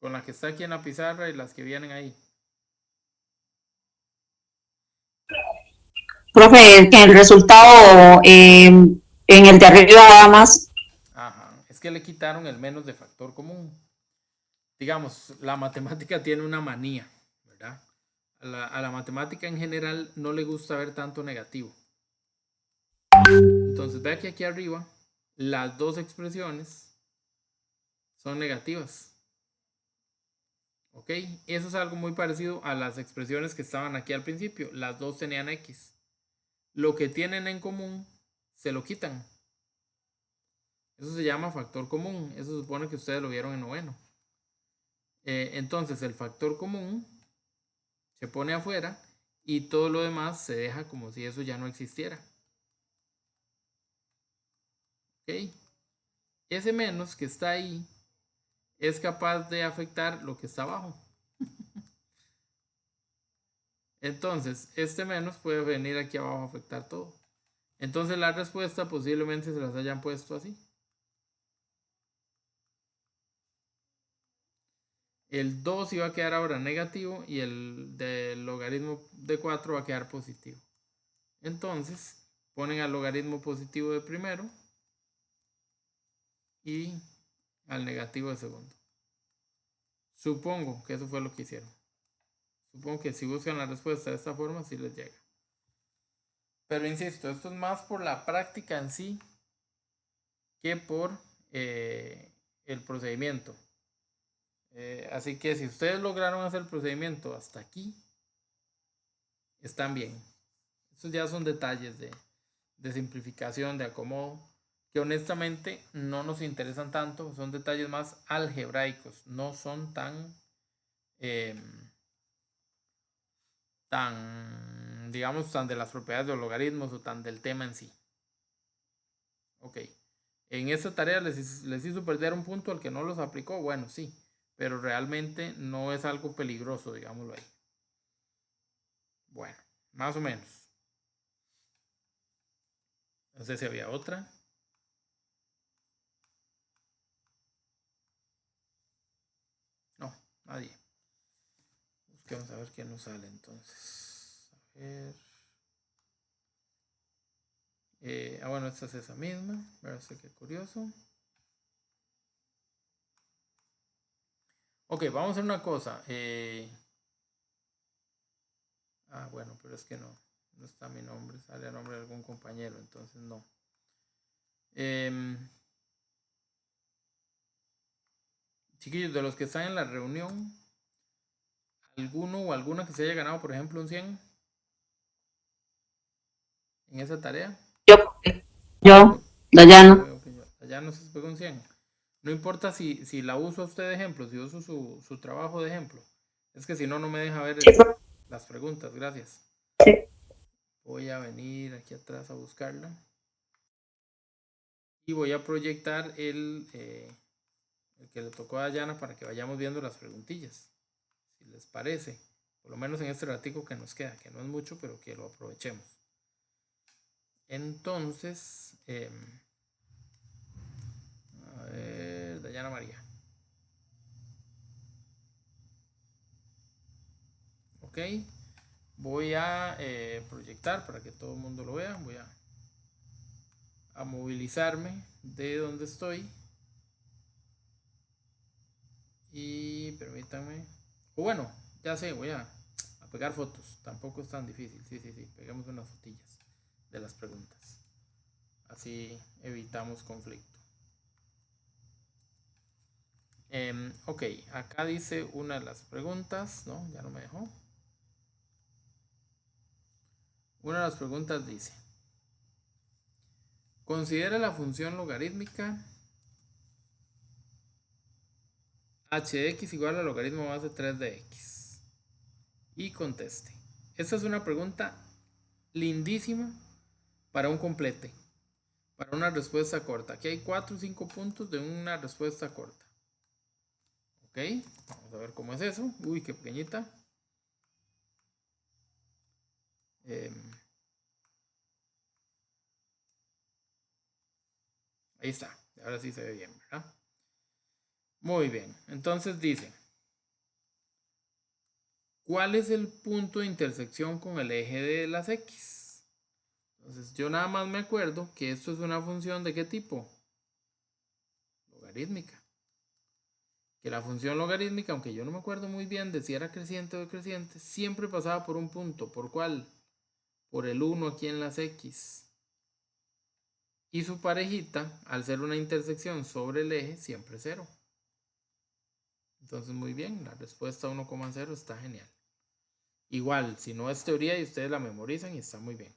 Con la que está aquí en la pizarra y las que vienen ahí. Profe, que el resultado en el de arriba nada más. Ajá, es que le quitaron el menos de factor común. Digamos, la matemática tiene una manía, ¿verdad? A la matemática en general no le gusta ver tanto negativo. Entonces, vea que aquí arriba las dos expresiones son negativas. ¿Ok? Eso es algo muy parecido a las expresiones que estaban aquí al principio. Las dos tenían X. Lo que tienen en común se lo quitan. Eso se llama factor común. Eso se supone que ustedes lo vieron en noveno. Entonces el factor común se pone afuera y todo lo demás se deja como si eso ya no existiera. ¿Ok? Ese menos que está ahí es capaz de afectar lo que está abajo. Entonces, este menos puede venir aquí abajo a afectar todo. Entonces la respuesta posiblemente se las hayan puesto así. El 2 iba a quedar ahora negativo y el del logaritmo de 4 va a quedar positivo. Entonces, ponen al logaritmo positivo de primero y al negativo de segundo. Supongo que eso fue lo que hicieron. Supongo que si buscan la respuesta de esta forma, sí les llega. Pero insisto, esto es más por la práctica en sí que por el procedimiento. Así que si ustedes lograron hacer el procedimiento hasta aquí, están bien. Estos ya son detalles de simplificación, de acomodo, que honestamente no nos interesan tanto. Son detalles más algebraicos, no son tan, digamos, tan de las propiedades de los logaritmos o tan del tema en sí. Ok. En esta tarea les hizo perder un punto al que no los aplicó. Bueno, sí, pero realmente no es algo peligroso, digámoslo ahí. Bueno, más o menos. No sé si había otra. No, nadie. Busquemos a ver qué nos sale entonces. A ver. Bueno, esta es esa misma. Parece que curioso. Ok, vamos a hacer una cosa. Bueno, pero es que no está mi nombre. Sale a nombre de algún compañero, entonces no. Chiquillos, de los que están en la reunión, ¿alguno o alguna que se haya ganado, por ejemplo, un 100 en esa tarea? Yo, Dayana. Ya no se pegó un 100. No importa si la uso a usted de ejemplo, si uso su trabajo de ejemplo. Es que si no, no me deja ver las preguntas. Gracias. Voy a venir aquí atrás a buscarla. Y voy a proyectar el que le tocó a Dayana para que vayamos viendo las preguntillas. Si les parece. Por lo menos en este ratico que nos queda, que no es mucho, pero que lo aprovechemos. Entonces, a ver, Dayana María. Ok. Voy a proyectar para que todo el mundo lo vea. Voy a movilizarme de donde estoy. Y permítanme. O bueno, ya sé, voy a pegar fotos. Tampoco es tan difícil. Sí. Pegamos unas fotillas de las preguntas. Así evitamos conflicto. Ok, acá dice una de las preguntas, ¿no? Ya no me dejó. Una de las preguntas dice, considera la función logarítmica h de x igual al logaritmo base 3 de x. Y conteste. Esta es una pregunta lindísima para un complete, para una respuesta corta. Aquí hay 4 o 5 puntos de una respuesta corta. Ok, vamos a ver cómo es eso. Uy, qué pequeñita. Ahí está, ahora sí se ve bien, ¿verdad? Muy bien, entonces dice, ¿cuál es el punto de intersección con el eje de las x? Entonces yo nada más me acuerdo que esto es una función de qué tipo? Logarítmica. Que la función logarítmica, aunque yo no me acuerdo muy bien de si era creciente o decreciente, siempre pasaba por un punto. ¿Por cuál? Por el 1 aquí en las x. Y su parejita, al ser una intersección sobre el eje, siempre 0. Entonces muy bien, la respuesta 1,0 está genial. Igual, si no es teoría y ustedes la memorizan y está muy bien.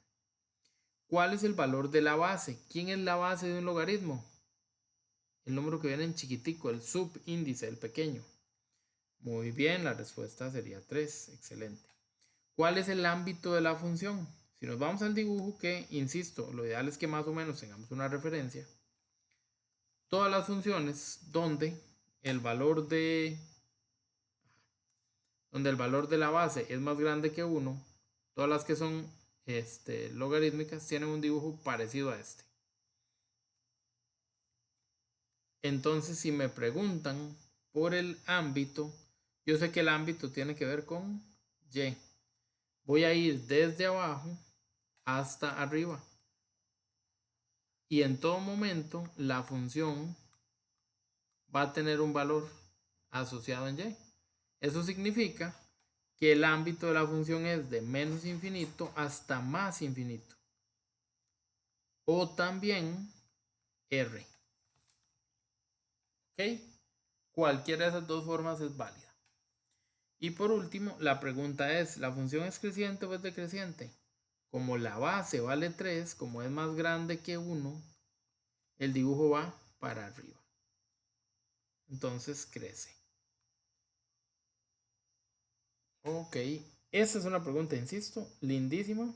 ¿Cuál es el valor de la base? ¿Quién es la base de un logaritmo? El número que viene en chiquitico, el subíndice, el pequeño. Muy bien, la respuesta sería 3. Excelente. ¿Cuál es el ámbito de la función? Si nos vamos al dibujo, que, insisto, lo ideal es que más o menos tengamos una referencia. Todas las funciones donde el valor de la base es más grande que 1, todas las que son logarítmicas tienen un dibujo parecido a este. Entonces, si me preguntan por el ámbito, yo sé que el ámbito tiene que ver con y. Voy a ir desde abajo hasta arriba. Y en todo momento la función va a tener un valor asociado en y. Eso significa que el ámbito de la función es de menos infinito hasta más infinito. O también R. ¿Ok? Cualquiera de esas dos formas es válida. Y por último, la pregunta es, ¿la función es creciente o es decreciente? Como la base vale 3, como es más grande que 1, el dibujo va para arriba. Entonces crece. Ok, esa es una pregunta, insisto, lindísima.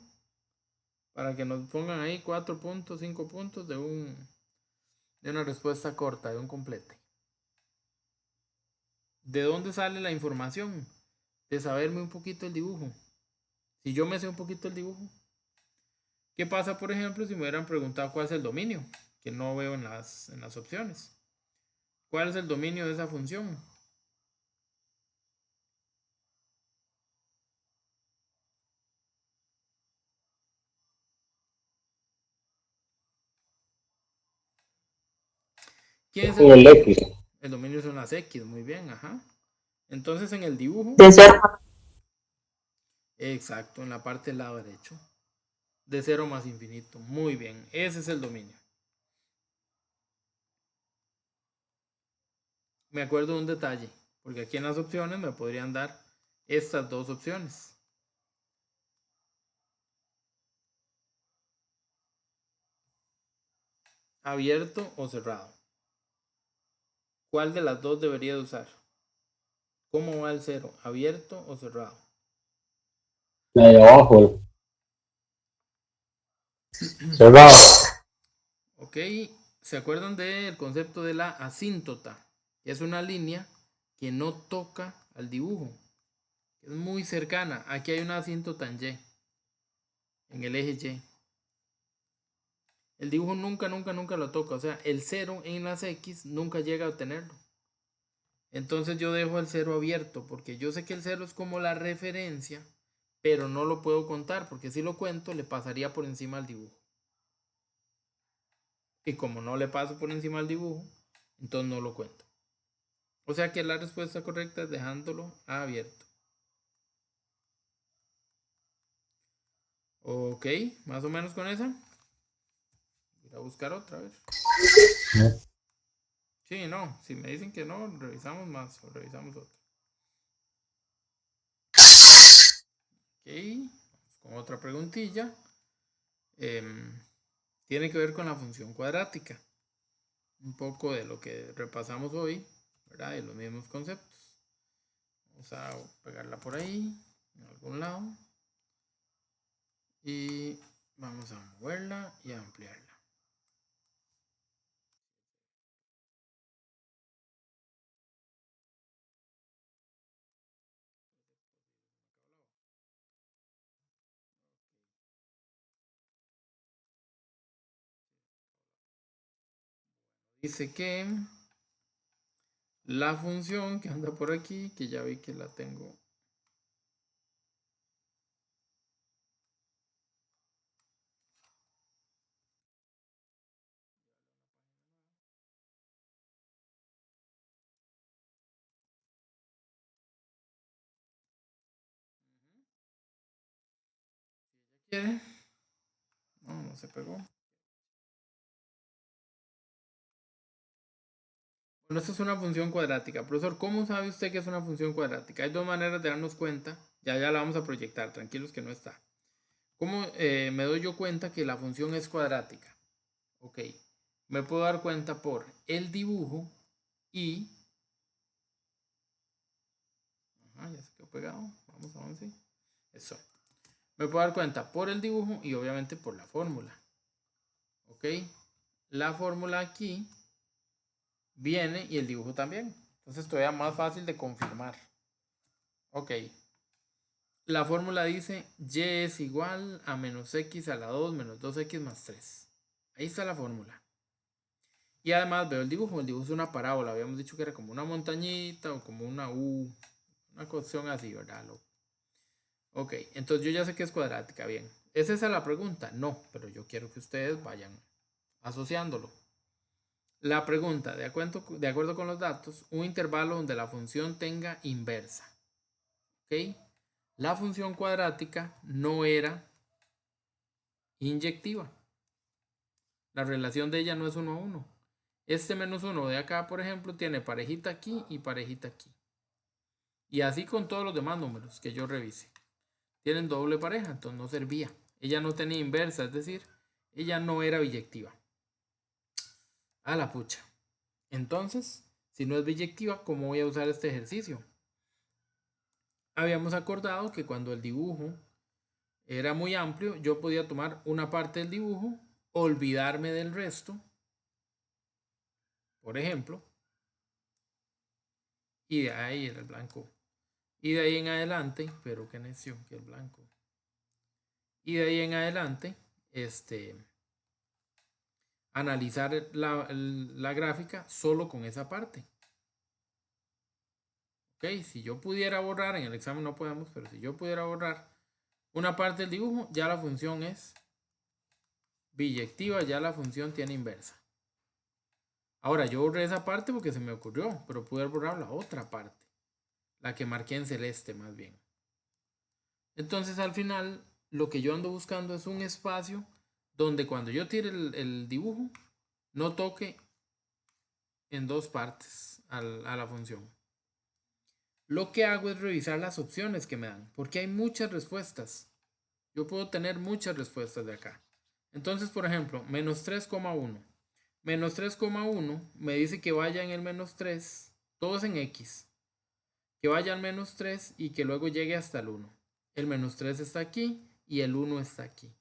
Para que nos pongan ahí 4 puntos, 5 puntos de una respuesta corta, de un complete. ¿De dónde sale la información? De saberme un poquito el dibujo. Si yo me sé un poquito el dibujo. ¿Qué pasa, por ejemplo, si me hubieran preguntado cuál es el dominio? Que no veo en las opciones. ¿Cuál es el dominio de esa función? ¿Quién es el dominio? X. El dominio son las X, muy bien, ajá. Entonces en el dibujo. De 0. Exacto, en la parte del lado derecho. De 0 más infinito. Muy bien, ese es el dominio. Me acuerdo de un detalle, porque aquí en las opciones me podrían dar estas dos opciones. Abierto o cerrado. ¿Cuál de las dos debería de usar? ¿Cómo va el 0? ¿Abierto o cerrado? La de abajo. Cerrado. Ok, ¿se acuerdan del concepto de la asíntota? Es una línea que no toca al dibujo. Es muy cercana. Aquí hay una asíntota en Y. En el eje Y. El dibujo nunca lo toca. O sea, el 0 en las X nunca llega a tenerlo. Entonces yo dejo el 0 abierto porque yo sé que el 0 es como la referencia, pero no lo puedo contar porque si lo cuento le pasaría por encima al dibujo. Y como no le paso por encima al dibujo, entonces no lo cuento. O sea que la respuesta correcta es dejándolo abierto. Ok, más o menos con esa. Voy a buscar otra vez. Sí, no. Si me dicen que no, revisamos más o revisamos otro. Ok. Con otra preguntilla. Tiene que ver con la función cuadrática. Un poco de lo que repasamos hoy, ¿verdad? De los mismos conceptos. Vamos a pegarla por ahí, en algún lado. Y vamos a moverla y a ampliarla. Dice que la función que anda por aquí, que ya vi que la tengo. ¿Quiere? No, no se pegó. Bueno, esta es una función cuadrática. Profesor, ¿cómo sabe usted que es una función cuadrática? Hay dos maneras de darnos cuenta. Ya la vamos a proyectar, tranquilos que no está. ¿Cómo me doy yo cuenta que la función es cuadrática? Ok, me puedo dar cuenta por el dibujo y... Ajá, ya se quedó pegado. Vamos, avance. Eso. Me puedo dar cuenta por el dibujo y obviamente por la fórmula. Ok, la fórmula aquí viene y el dibujo también. Entonces todavía más fácil de confirmar. Ok. La fórmula dice y es igual a menos x a la 2 menos 2x más 3. Ahí está la fórmula. Y además veo el dibujo. El dibujo es una parábola. Habíamos dicho que era como una montañita o como una U. Una cuestión así, ¿verdad? Ok, entonces yo ya sé que es cuadrática. Bien. ¿Es esa la pregunta? No, pero yo quiero que ustedes vayan asociándolo. La pregunta, de acuerdo con los datos, un intervalo donde la función tenga inversa. ¿Ok? La función cuadrática no era inyectiva. La relación de ella no es 1 a 1. Este menos 1 de acá, por ejemplo, tiene parejita aquí y parejita aquí. Y así con todos los demás números que yo revise. Tienen doble pareja, entonces no servía. Ella no tenía inversa, es decir, ella no era biyectiva. A la pucha. Entonces, si no es biyectiva, ¿cómo voy a usar este ejercicio? Habíamos acordado que cuando el dibujo era muy amplio, yo podía tomar una parte del dibujo, olvidarme del resto, por ejemplo, y de ahí era el blanco. Y de ahí en adelante, pero qué necio que el blanco. Y de ahí en adelante, analizar la gráfica solo con esa parte. Ok, si yo pudiera borrar, en el examen no podemos, pero si yo pudiera borrar una parte del dibujo, ya la función es biyectiva, ya la función tiene inversa. Ahora, yo borré esa parte porque se me ocurrió, pero pude borrar la otra parte, la que marqué en celeste más bien. Entonces, al final, lo que yo ando buscando es un espacio donde cuando yo tire el dibujo, no toque en dos partes a la función. Lo que hago es revisar las opciones que me dan, porque hay muchas respuestas. Yo puedo tener muchas respuestas de acá. Entonces, por ejemplo, menos 3,1. Menos 3,1 me dice que vaya en el menos 3, todos en X. Que vaya al menos 3 y que luego llegue hasta el 1. El menos 3 está aquí y el 1 está aquí.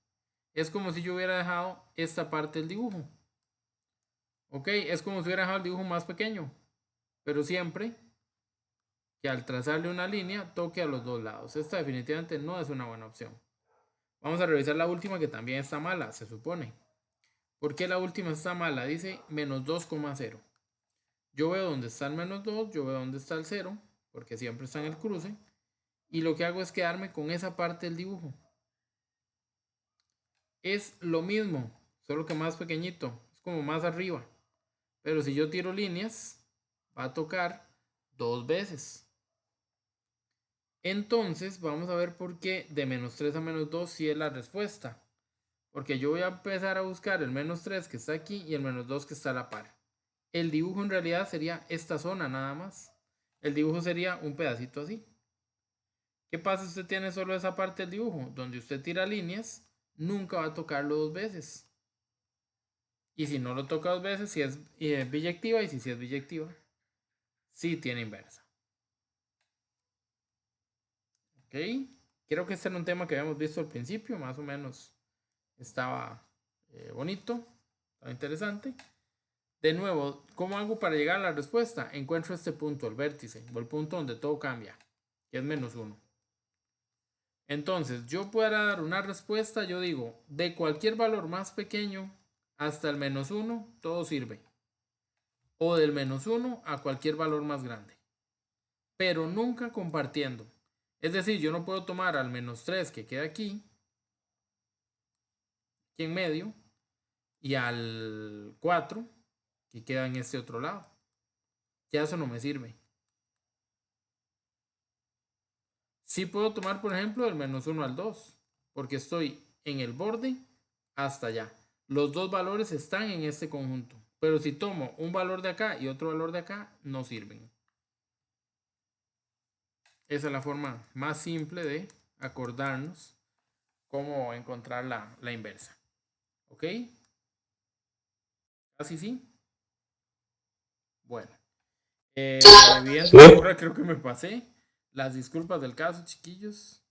Es como si yo hubiera dejado esta parte del dibujo. Ok, es como si hubiera dejado el dibujo más pequeño. Pero siempre que al trazarle una línea toque a los dos lados. Esta definitivamente no es una buena opción. Vamos a revisar la última que también está mala, se supone. ¿Por qué la última está mala? Dice menos 2,0. Yo veo dónde está el menos 2, yo veo dónde está el 0, porque siempre está en el cruce. Y lo que hago es quedarme con esa parte del dibujo. Es lo mismo, solo que más pequeñito, es como más arriba. Pero si yo tiro líneas, va a tocar dos veces. Entonces, vamos a ver por qué de menos 3 a menos 2 sí es la respuesta. Porque yo voy a empezar a buscar el menos 3 que está aquí y el menos 2 que está a la par. el dibujo en realidad sería esta zona nada más. El dibujo sería un pedacito así. ¿Qué pasa si usted tiene solo esa parte del dibujo? Donde usted tira líneas, nunca va a tocarlo dos veces. Y si no lo toca dos veces, si es biyectiva, y si es biyectiva, sí tiene inversa. Ok. Creo que este era un tema que habíamos visto al principio, más o menos estaba bonito, estaba interesante. De nuevo, ¿cómo hago para llegar a la respuesta? Encuentro este punto, el vértice, o el punto donde todo cambia, que es -1. Entonces, yo para dar una respuesta, yo digo, de cualquier valor más pequeño hasta el -1, todo sirve. O del -1 a cualquier valor más grande. Pero nunca compartiendo. Es decir, yo no puedo tomar al -3 que queda aquí en medio, y al 4 que queda en este otro lado. Ya eso no me sirve. Sí puedo tomar, por ejemplo, del -1 al 2, porque estoy en el borde hasta allá. Los dos valores están en este conjunto, pero si tomo un valor de acá y otro valor de acá, no sirven. Esa es la forma más simple de acordarnos cómo encontrar la inversa. ¿Ok? ¿Así sí? Bueno. Evidentemente, ahora creo que me pasé. Las disculpas del caso, chiquillos.